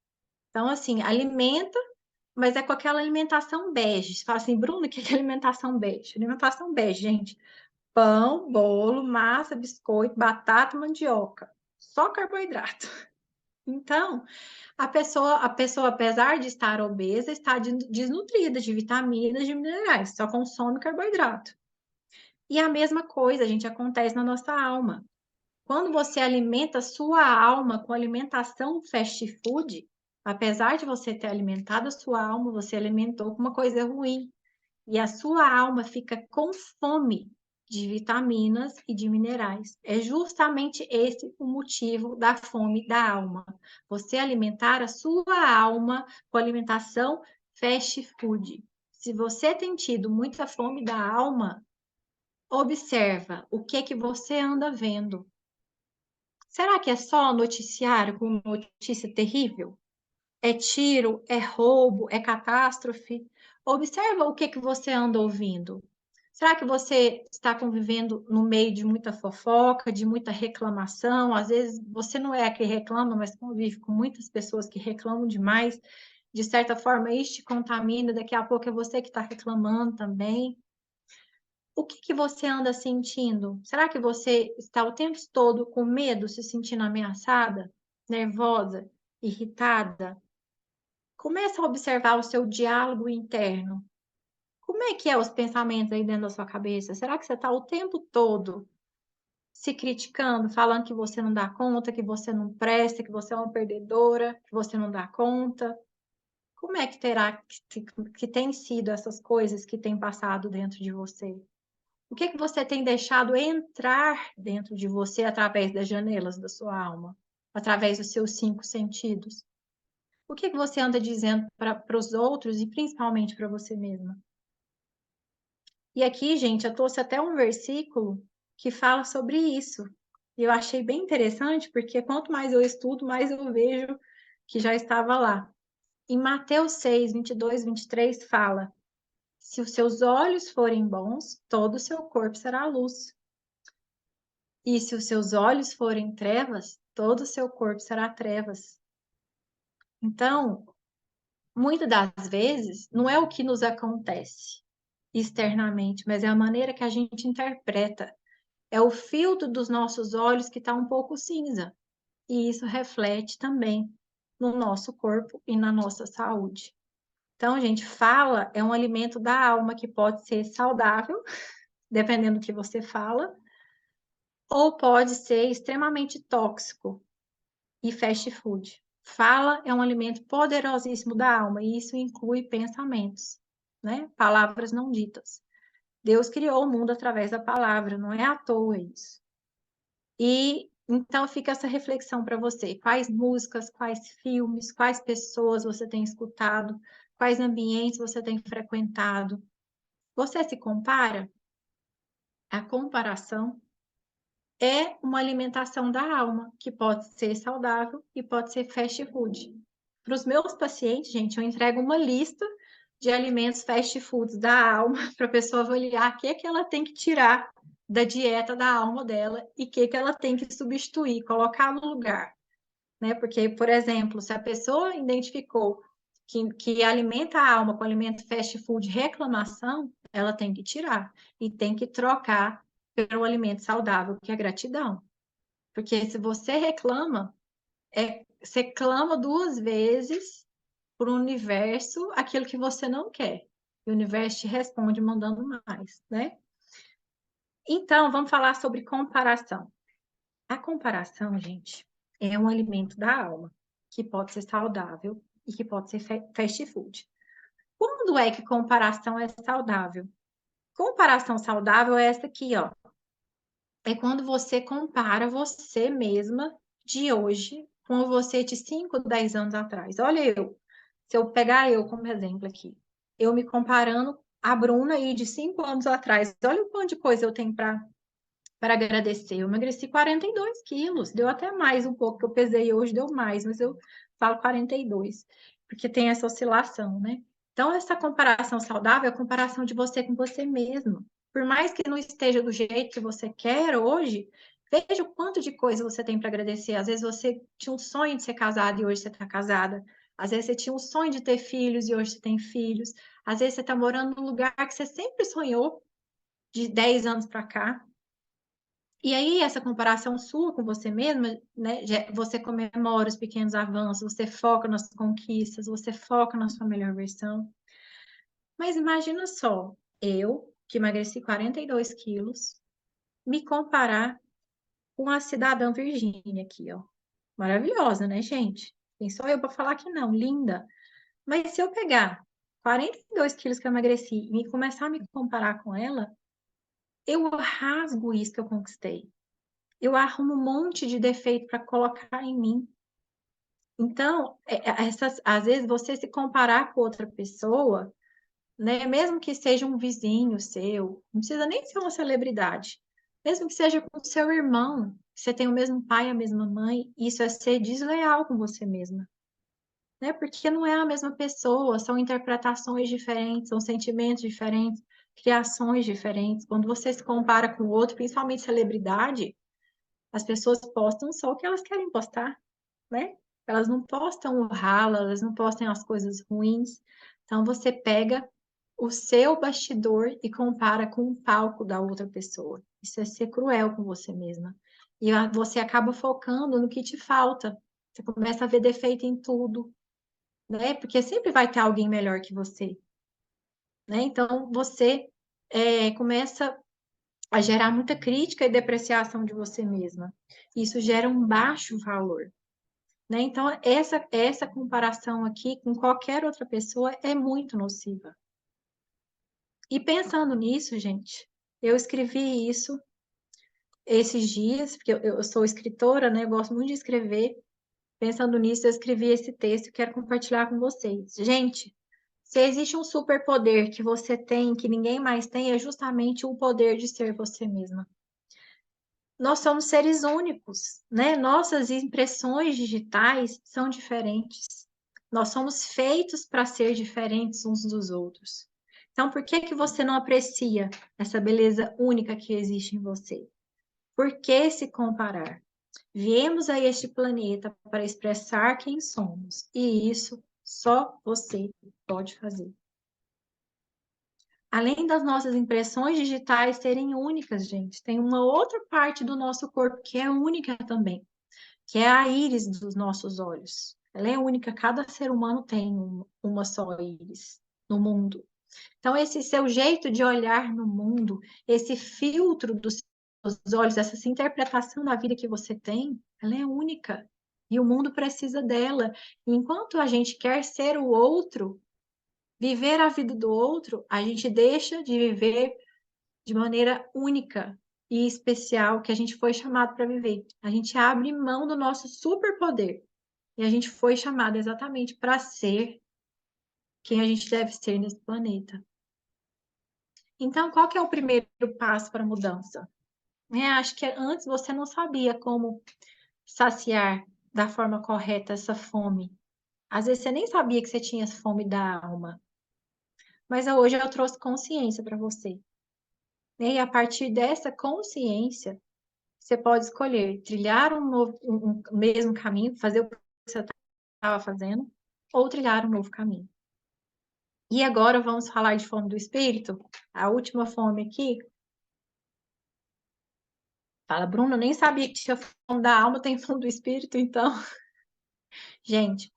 Então, assim, alimenta, mas é com aquela alimentação bege. Você fala assim, Bruno, o que é alimentação bege? Alimentação bege, gente. pão, bolo, massa, biscoito, batata, mandioca. Só carboidrato. Então, a pessoa, apesar de estar obesa, está desnutrida de vitaminas, de minerais, só consome carboidrato. E a mesma coisa, gente, acontece na nossa alma. Quando você alimenta a sua alma com alimentação fast food, apesar de você ter alimentado a sua alma, você alimentou com uma coisa ruim. E a sua alma fica com fome de vitaminas e de minerais. É justamente esse o motivo da fome da alma. Você alimentar a sua alma com alimentação fast food. Se você tem tido muita fome da alma, observa o que é que você anda vendo. Será que é só noticiário com notícia terrível? É tiro, é roubo, é catástrofe? Observa o que é que você anda ouvindo. Será que você está convivendo no meio de muita fofoca, de muita reclamação? Às vezes você não é a que reclama, mas convive com muitas pessoas que reclamam demais. De certa forma, isso te contamina, daqui a pouco é você que está reclamando também. O que que você anda sentindo? Será que você está o tempo todo com medo, se sentindo ameaçada, nervosa, irritada? Começa a observar o seu diálogo interno. Como é que é os pensamentos aí dentro da sua cabeça? Será que você está o tempo todo se criticando, falando que você não dá conta, que você não presta, que você é uma perdedora, que você não dá conta? Como é que terá que tem sido essas coisas que têm passado dentro de você? O que é que você tem deixado entrar dentro de você através das janelas da sua alma, através dos seus 5 sentidos? O que é que você anda dizendo para os outros e principalmente para você mesma? E aqui, gente, eu trouxe até um versículo que fala sobre isso. E eu achei bem interessante, porque quanto mais eu estudo, mais eu vejo que já estava lá. Em Mateus 6, 22, 23, fala: se os seus olhos forem bons, todo o seu corpo será luz. E se os seus olhos forem trevas, todo o seu corpo será trevas. Então, muitas das vezes, não é o que nos acontece externamente, mas é a maneira que a gente interpreta. É o filtro dos nossos olhos que está um pouco cinza. E isso reflete também no nosso corpo e na nossa saúde. Então, gente, fala é um alimento da alma que pode ser saudável, dependendo do que você fala, ou pode ser extremamente tóxico e fast food. Fala é um alimento poderosíssimo da alma, e isso inclui pensamentos, né? Palavras não ditas. Deus criou o mundo através da palavra, não é à toa isso. E então fica essa reflexão para você: quais músicas, quais filmes, quais pessoas você tem escutado, quais ambientes você tem frequentado. Você se compara? A comparação é uma alimentação da alma, que pode ser saudável e pode ser fast food. Para os meus pacientes, gente, eu entrego uma lista de alimentos fast foods da alma para a pessoa avaliar o que é que ela tem que tirar da dieta da alma dela e o que é que ela tem que substituir, colocar no lugar, né? Porque, por exemplo, se a pessoa identificou que alimenta a alma com alimento fast food reclamação, ela tem que tirar e tem que trocar pelo alimento saudável, que é gratidão. Porque se você reclama, você clama 2 vezes para o universo aquilo que você não quer. E o universo te responde mandando mais, né? Então, vamos falar sobre comparação. A comparação, gente, é um alimento da alma, que pode ser saudável e que pode ser fast food. Quando é que comparação é saudável? Comparação saudável é essa aqui, ó. É quando você compara você mesma de hoje com você de 5, 10 anos atrás. Olha eu, se eu pegar eu como exemplo aqui, eu me comparando a Bruna aí de 5 anos atrás, olha o quanto de coisa eu tenho para agradecer. Eu emagreci 42 quilos, deu até mais um pouco, que eu pesei hoje, deu mais, mas eu falo 42, porque tem essa oscilação, né? Então, essa comparação saudável é a comparação de você com você mesmo. Por mais que não esteja do jeito que você quer hoje, veja o quanto de coisa você tem para agradecer. Às vezes você tinha um sonho de ser casada e hoje você está casada. Às vezes você tinha um sonho de ter filhos e hoje você tem filhos. Às vezes você está morando num lugar que você sempre sonhou de 10 anos para cá. E aí, essa comparação sua com você mesma, né? Você comemora os pequenos avanços, você foca nas conquistas, você foca na sua melhor versão. Mas imagina só, eu, que emagreci 42 quilos, me comparar com a cidadã Virgínia aqui, ó. Maravilhosa, né, gente? Quem sou eu para falar que não? Linda. Mas se eu pegar 42 quilos que eu emagreci e começar a me comparar com ela, eu rasgo isso que eu conquistei. Eu arrumo um monte de defeito para colocar em mim. Então, às vezes você se comparar com outra pessoa, né, mesmo que seja um vizinho seu, não precisa nem ser uma celebridade, mesmo que seja com seu irmão, você tem o mesmo pai, a mesma mãe, isso é ser desleal com você mesma, né? Porque não é a mesma pessoa, são interpretações diferentes, são sentimentos diferentes, criações diferentes. Quando você se compara com o outro, principalmente celebridade, as pessoas postam só o que elas querem postar, né? Elas não postam o ralo, elas não postam as coisas ruins. Então você pega o seu bastidor e compara com o palco da outra pessoa. Isso é ser cruel com você mesma. E você acaba focando no que te falta. Você começa a ver defeito em tudo, né? Porque sempre vai ter alguém melhor que você, né? Então você começa a gerar muita crítica e depreciação de você mesma. Isso gera um baixo valor, né? Então, essa comparação aqui com qualquer outra pessoa é muito nociva. E pensando nisso, gente, eu escrevi isso esses dias, porque eu sou escritora, né? Eu gosto muito de escrever. Pensando nisso, eu escrevi esse texto e quero compartilhar com vocês. Gente, se existe um superpoder que você tem, que ninguém mais tem, é justamente o poder de ser você mesma. Nós somos seres únicos, né? Nossas impressões digitais são diferentes. Nós somos feitos para ser diferentes uns dos outros. Então, por que que você não aprecia essa beleza única que existe em você? Por que se comparar? Viemos a este planeta para expressar quem somos, e isso só você pode fazer. Além das nossas impressões digitais serem únicas, gente, tem uma outra parte do nosso corpo que é única também, que é a íris dos nossos olhos. Ela é única, cada ser humano tem uma só íris no mundo. Então, esse seu jeito de olhar no mundo, esse filtro dos seus olhos, essa interpretação da vida que você tem, ela é única. E o mundo precisa dela. E enquanto a gente quer ser o outro, viver a vida do outro, a gente deixa de viver de maneira única e especial que a gente foi chamado para viver. A gente abre mão do nosso superpoder. E a gente foi chamado exatamente para ser quem a gente deve ser nesse planeta. Então, qual que é o primeiro passo para a mudança? Acho que antes você não sabia como saciar da forma correta essa fome. Às vezes você nem sabia que você tinha fome da alma. Mas hoje eu trouxe consciência para você. E a partir dessa consciência, você pode escolher trilhar um mesmo caminho, fazer o que você estava fazendo, ou trilhar um novo caminho. E agora vamos falar de fome do espírito. A última fome aqui. Fala, Bruno, eu nem sabia que tinha fome da alma, tem fome do espírito, então. Gente,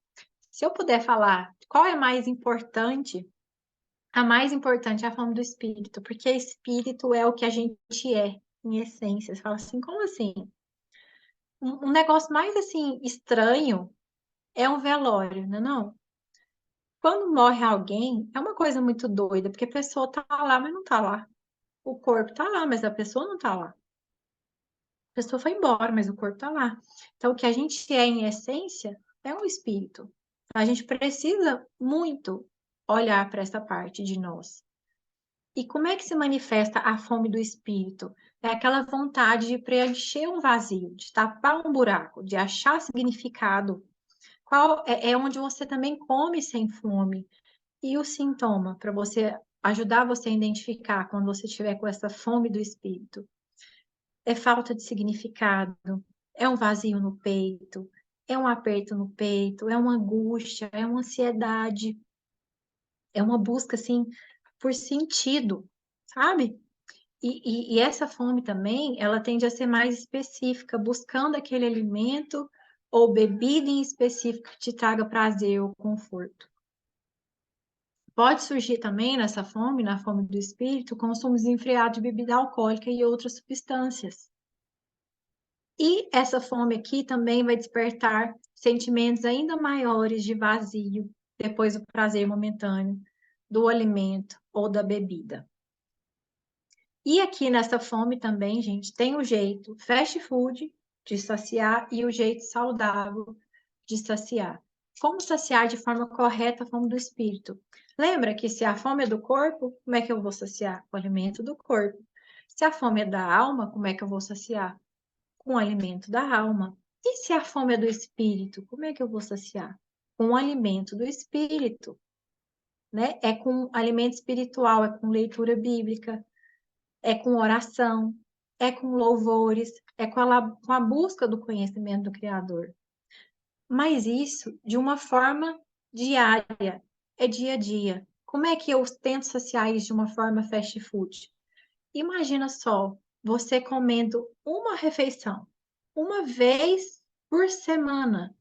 se eu puder falar qual é mais importante, a mais importante é a fome do espírito, porque espírito é o que a gente é, em essência. Você fala assim, como assim? Um negócio mais assim estranho é um velório, não é não? Quando morre alguém, é uma coisa muito doida, porque a pessoa tá lá, mas não tá lá. O corpo tá lá, mas a pessoa não tá lá. A pessoa foi embora, mas o corpo tá lá. Então, o que a gente é em essência é um espírito. A gente precisa muito olhar para essa parte de nós. E como é que se manifesta a fome do espírito? É aquela vontade de preencher um vazio, de tapar um buraco, de achar significado. Qual é onde você também come sem fome? E o sintoma para você ajudar você a identificar quando você estiver com essa fome do espírito? É falta de significado, é um vazio no peito, é um aperto no peito, é uma angústia, é uma ansiedade, é uma busca assim por sentido, sabe? E essa fome também, ela tende a ser mais específica, buscando aquele alimento ou bebida em específico que te traga prazer ou conforto. Pode surgir também nessa fome, na fome do espírito, consumo desenfreado de bebida alcoólica e outras substâncias. E essa fome aqui também vai despertar sentimentos ainda maiores de vazio depois do prazer momentâneo do alimento ou da bebida. E aqui nessa fome também, gente, tem o jeito fast food de saciar e o jeito saudável de saciar. Como saciar de forma correta a fome do espírito? Lembra que se a fome é do corpo, como é que eu vou saciar? Com o alimento do corpo. Se a fome é da alma, como é que eu vou saciar? Com o alimento da alma. E se a fome é do espírito, como é que eu vou saciar? Com o alimento do espírito, né? É com alimento espiritual, é com leitura bíblica, é com oração, é com louvores, é com a busca do conhecimento do Criador. Mas isso de uma forma diária, é dia a dia. Como é que eu tento saciar isso de uma forma fast food? Imagina só, você comendo uma refeição, uma vez por semana.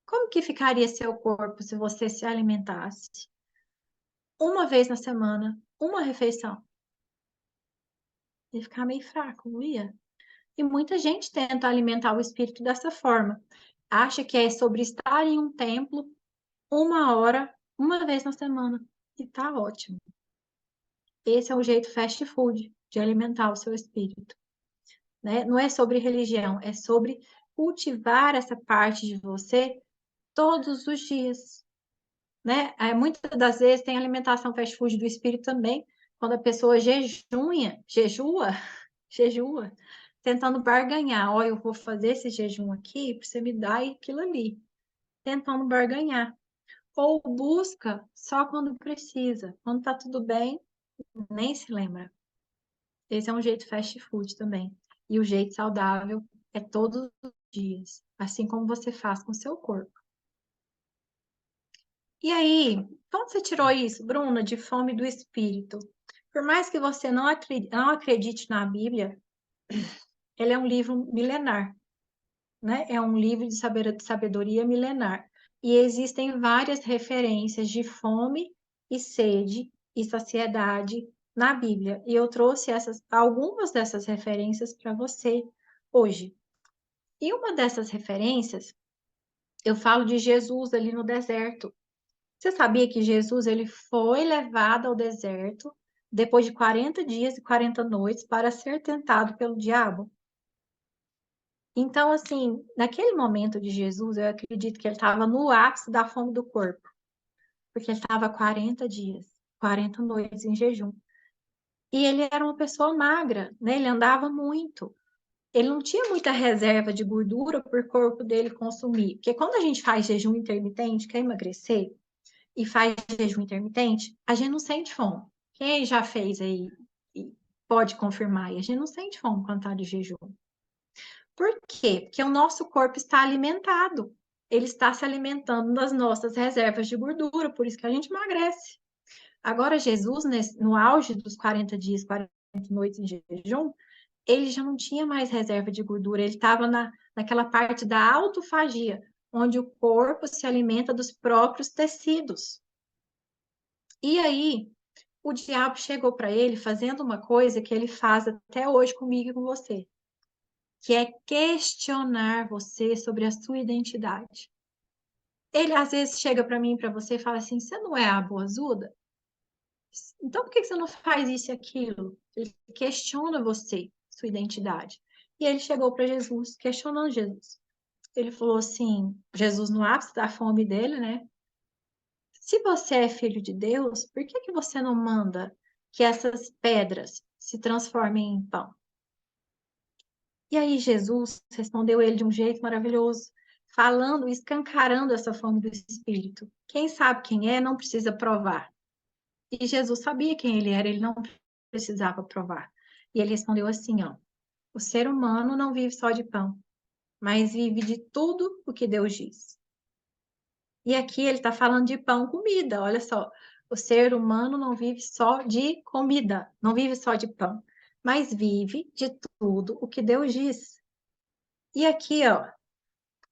Como que ficaria seu corpo se você se alimentasse uma vez na semana, uma refeição? Ia ficar meio fraco, não ia? E muita gente tenta alimentar o espírito dessa forma. Acha que é sobre estar em um templo uma hora, uma vez na semana. E tá ótimo. Esse é o jeito fast food de alimentar o seu espírito, né? Não é sobre religião, é sobre cultivar essa parte de você todos os dias, né? Muitas das vezes tem alimentação fast food do espírito também, quando a pessoa jejua, tentando barganhar. Ó, eu vou fazer esse jejum aqui para você me dar aquilo ali, tentando barganhar. Ou busca só quando precisa. Quando tá tudo bem, nem se lembra. Esse é um jeito fast food também. E o jeito saudável é todos os dias, assim como você faz com o seu corpo. E aí, como você tirou isso, Bruna, de fome do espírito? Por mais que você não acredite na Bíblia, ele é um livro milenar, né? É um livro de sabedoria milenar. E existem várias referências de fome e sede e saciedade na Bíblia. E eu trouxe algumas dessas referências para você hoje. E uma dessas referências, eu falo de Jesus ali no deserto. Você sabia que Jesus ele foi levado ao deserto depois de 40 dias e 40 noites para ser tentado pelo diabo? Então, assim, naquele momento de Jesus, eu acredito que ele estava no ápice da fome do corpo, porque ele estava 40 dias, 40 noites em jejum. E ele era uma pessoa magra, né? Ele andava muito. Ele não tinha muita reserva de gordura para o corpo dele consumir. Porque quando a gente faz jejum intermitente, quer emagrecer, e faz jejum intermitente, a gente não sente fome. Quem já fez aí e pode confirmar, e a gente não sente fome quando está de jejum. Por quê? Porque o nosso corpo está alimentado. Ele está se alimentando das nossas reservas de gordura, por isso que a gente emagrece. Agora, Jesus, no auge dos 40 dias, 40 noites em jejum, ele já não tinha mais reserva de gordura, ele estava naquela parte da autofagia, onde o corpo se alimenta dos próprios tecidos. E aí, o diabo chegou para ele fazendo uma coisa que ele faz até hoje comigo e com você, que é questionar você sobre a sua identidade. Ele às vezes chega para mim e para você e fala assim: você não é a boazuda? Então por que você não faz isso e aquilo? Ele questiona você, sua identidade. E ele chegou para Jesus, questionando Jesus. Ele falou assim: Jesus, no ápice da fome dele, né? Se você é filho de Deus, por que que você não manda que essas pedras se transformem em pão? E aí Jesus respondeu ele de um jeito maravilhoso, falando, escancarando essa fome do Espírito. Quem sabe quem é, não precisa provar. E Jesus sabia quem ele era, ele não precisava provar. E ele respondeu assim, ó: o ser humano não vive só de pão, mas vive de tudo o que Deus diz. E aqui ele está falando de pão, comida, olha só. O ser humano não vive só de comida, não vive só de pão, mas vive de tudo o que Deus diz. E aqui, ó,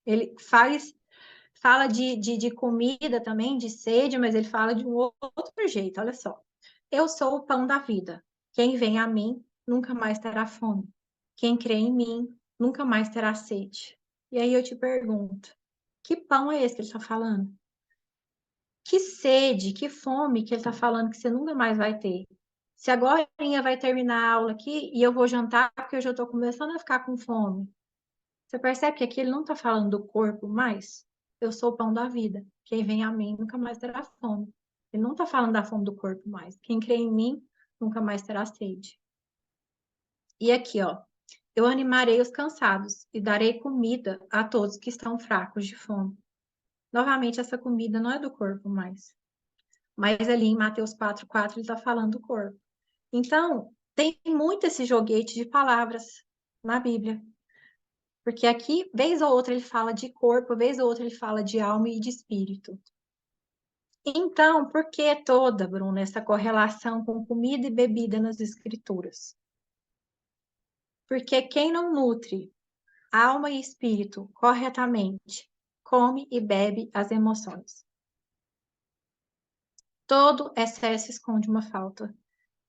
ele fala de comida também, de sede, mas ele fala de um outro jeito, olha só. Eu sou o pão da vida. Quem vem a mim nunca mais terá fome. Quem crê em mim nunca mais terá sede. E aí eu te pergunto, que pão é esse que ele está falando? Que sede, que fome que ele está falando que você nunca mais vai ter? Se agora vai terminar a aula aqui e eu vou jantar porque eu já estou começando a ficar com fome. Você percebe que aqui ele não está falando do corpo mais? Eu sou o pão da vida. Quem vem a mim nunca mais terá fome. Ele não está falando da fome do corpo mais. Quem crê em mim nunca mais terá sede. E aqui, ó. Eu animarei os cansados e darei comida a todos que estão fracos de fome. Novamente, essa comida não é do corpo mais. Mas ali em Mateus 4:4 ele está falando do corpo. Então, tem muito esse joguete de palavras na Bíblia. Porque aqui, vez ou outra, ele fala de corpo, vez ou outra, ele fala de alma e de espírito. Então, por que toda, Bruna, essa correlação com comida e bebida nas Escrituras? Porque quem não nutre alma e espírito corretamente, come e bebe as emoções. Todo excesso esconde uma falta.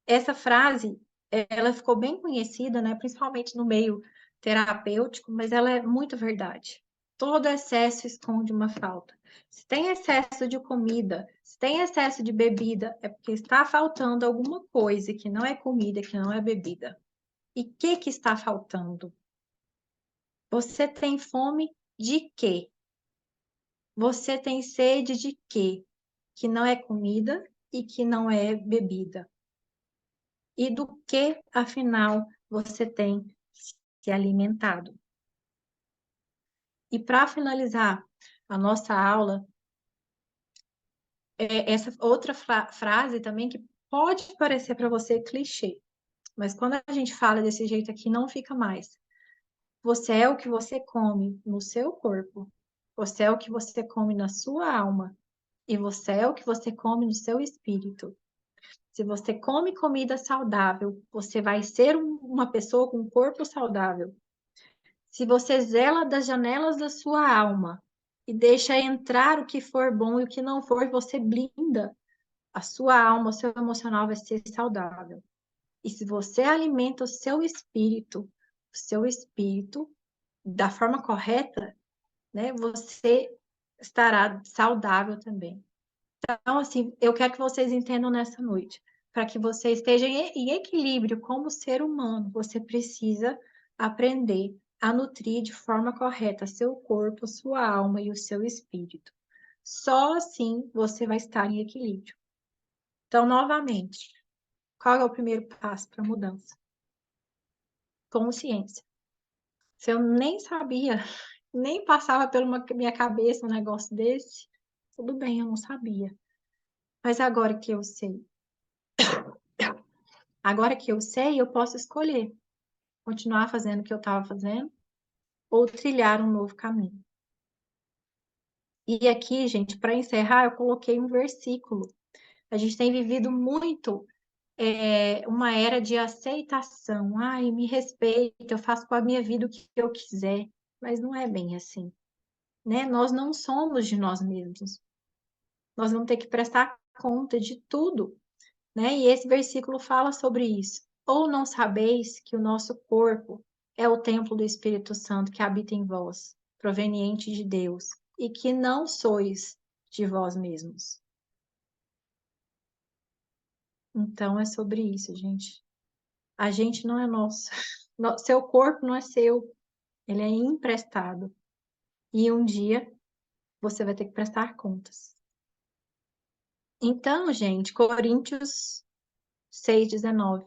Essa frase, ela ficou bem conhecida, né, principalmente no meio terapêutico, mas ela é muito verdade. Todo excesso esconde uma falta. Se tem excesso de comida, se tem excesso de bebida, é porque está faltando alguma coisa que não é comida, que não é bebida. E o que está faltando? Você tem fome de quê? Você tem sede de quê? Que não é comida e que não é bebida. E do que, afinal, você tem se alimentado? E para finalizar a nossa aula, essa outra frase também que pode parecer para você clichê, mas quando a gente fala desse jeito aqui, não fica mais. Você é o que você come no seu corpo, você é o que você come na sua alma, e você é o que você come no seu espírito. Se você come comida saudável, você vai ser uma pessoa com um corpo saudável. Se você zela das janelas da sua alma e deixa entrar o que for bom e o que não for, você blinda a sua alma, o seu emocional vai ser saudável. E se você alimenta o seu espírito da forma correta, né, você estará saudável também. Então, assim, eu quero que vocês entendam nessa noite, para que você esteja em equilíbrio como ser humano, você precisa aprender a nutrir de forma correta seu corpo, sua alma e o seu espírito. Só assim você vai estar em equilíbrio. Então, novamente, qual é o primeiro passo para a mudança? Consciência. Se eu nem sabia, nem passava pela minha cabeça um negócio desse, tudo bem, eu não sabia. Mas agora que eu sei, eu posso escolher continuar fazendo o que eu estava fazendo ou trilhar um novo caminho. E aqui, gente, para encerrar, eu coloquei um versículo. A gente tem vivido muito uma era de aceitação. Ai, me respeita, eu faço com a minha vida o que eu quiser. Mas não é bem assim, né? Nós não somos de nós mesmos. Nós vamos ter que prestar conta de tudo, né? E esse versículo fala sobre isso. Ou não sabeis que o nosso corpo é o templo do Espírito Santo que habita em vós, proveniente de Deus, e que não sois de vós mesmos. Então é sobre isso, gente. A gente não é nosso. Seu corpo não é seu. Ele é emprestado. E um dia você vai ter que prestar contas. Então, gente, Coríntios 6:19.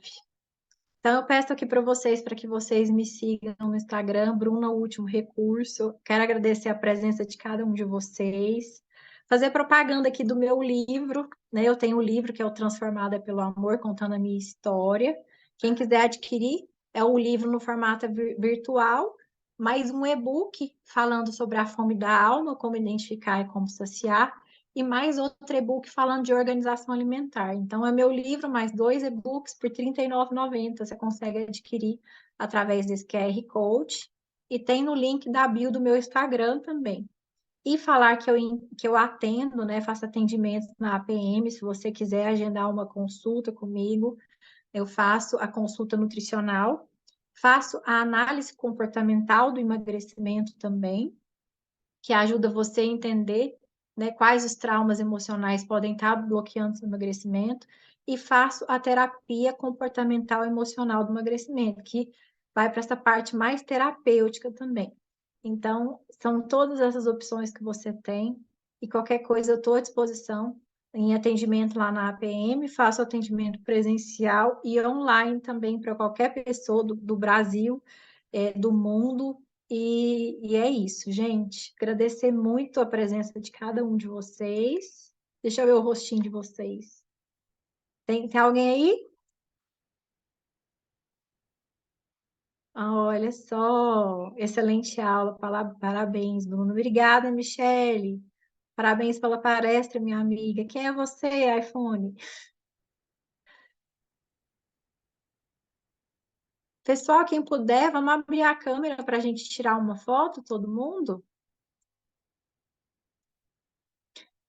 Então, eu peço aqui para que vocês me sigam no Instagram, Bruna Último Recurso. Quero agradecer a presença de cada um de vocês. Fazer propaganda aqui do meu livro, né? Eu tenho um livro que é o Transformada pelo Amor, contando a minha história. Quem quiser adquirir, é um livro no formato virtual, mais um e-book falando sobre a fome da alma, como identificar e como saciar. e mais outro e-book falando de organização alimentar. Então, é meu livro, mais 2 e-books por R$ 39,90. Você consegue adquirir através desse QR Code. E tem no link da bio do meu Instagram também. E falar que eu atendo, né? Faço atendimento na APM, se você quiser agendar uma consulta comigo, eu faço a consulta nutricional, faço a análise comportamental do emagrecimento também, que ajuda você a entender, né, quais os traumas emocionais podem estar bloqueando seu emagrecimento, e faço a terapia comportamental emocional do emagrecimento, que vai para essa parte mais terapêutica também. Então, são todas essas opções que você tem, e qualquer coisa eu estou à disposição em atendimento lá na APM, faço atendimento presencial e online também para qualquer pessoa do Brasil, do mundo, e é isso, gente. Agradecer muito a presença de cada um de vocês. Deixa eu ver o rostinho de vocês. Tem alguém aí? Ah, olha só, excelente aula. Parabéns, Bruno. Obrigada, Michele. Parabéns pela palestra, minha amiga. Quem é você, iPhone? Pessoal, quem puder, vamos abrir a câmera para a gente tirar uma foto, todo mundo?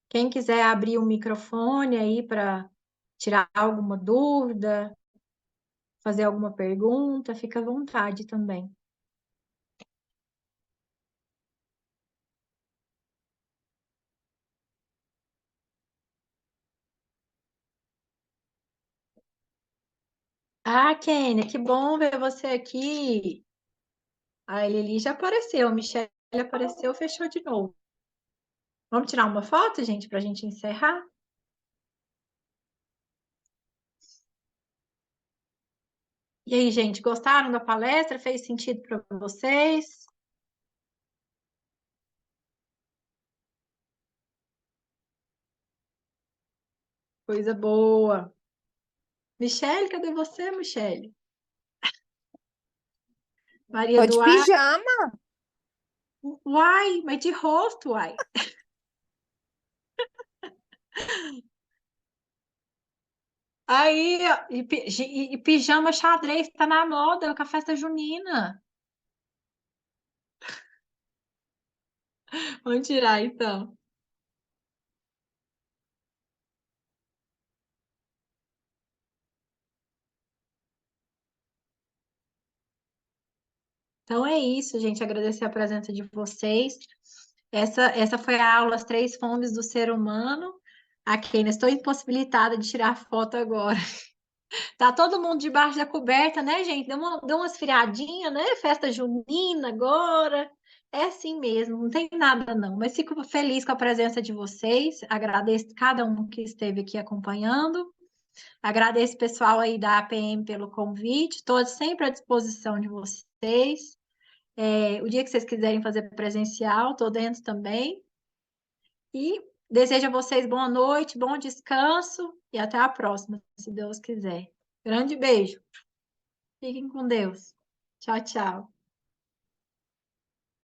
Quem quiser abrir o microfone aí para tirar alguma dúvida, fazer alguma pergunta, fica à vontade também. Ah, Kênia, que bom ver você aqui. A Elili já apareceu, a Michelle apareceu, fechou de novo. Vamos tirar uma foto, gente, para a gente encerrar? E aí, gente, gostaram da palestra? Fez sentido para vocês? Coisa boa. Michelle, cadê você, Michelle? Maria Tô de Eduarda. pijama. Uai, mas de rosto, uai. Aí, ó, e pijama xadrez tá na moda com a festa junina. Vamos tirar, então. Então é isso, gente. Agradecer a presença de vocês. Essa foi a aula As Três Fomes do Ser Humano. Aqui, ainda estou impossibilitada de tirar foto agora. Tá todo mundo debaixo da coberta, né, gente? Deu umas friadinhas, né? Festa junina agora. É assim mesmo, não tem nada não. Mas fico feliz com a presença de vocês. Agradeço cada um que esteve aqui acompanhando. Agradeço o pessoal aí da APM pelo convite. Estou sempre à disposição de vocês. O dia que vocês quiserem fazer presencial, estou dentro também. E desejo a vocês boa noite, bom descanso e até a próxima, se Deus quiser. Grande beijo. Fiquem com Deus. Tchau, tchau.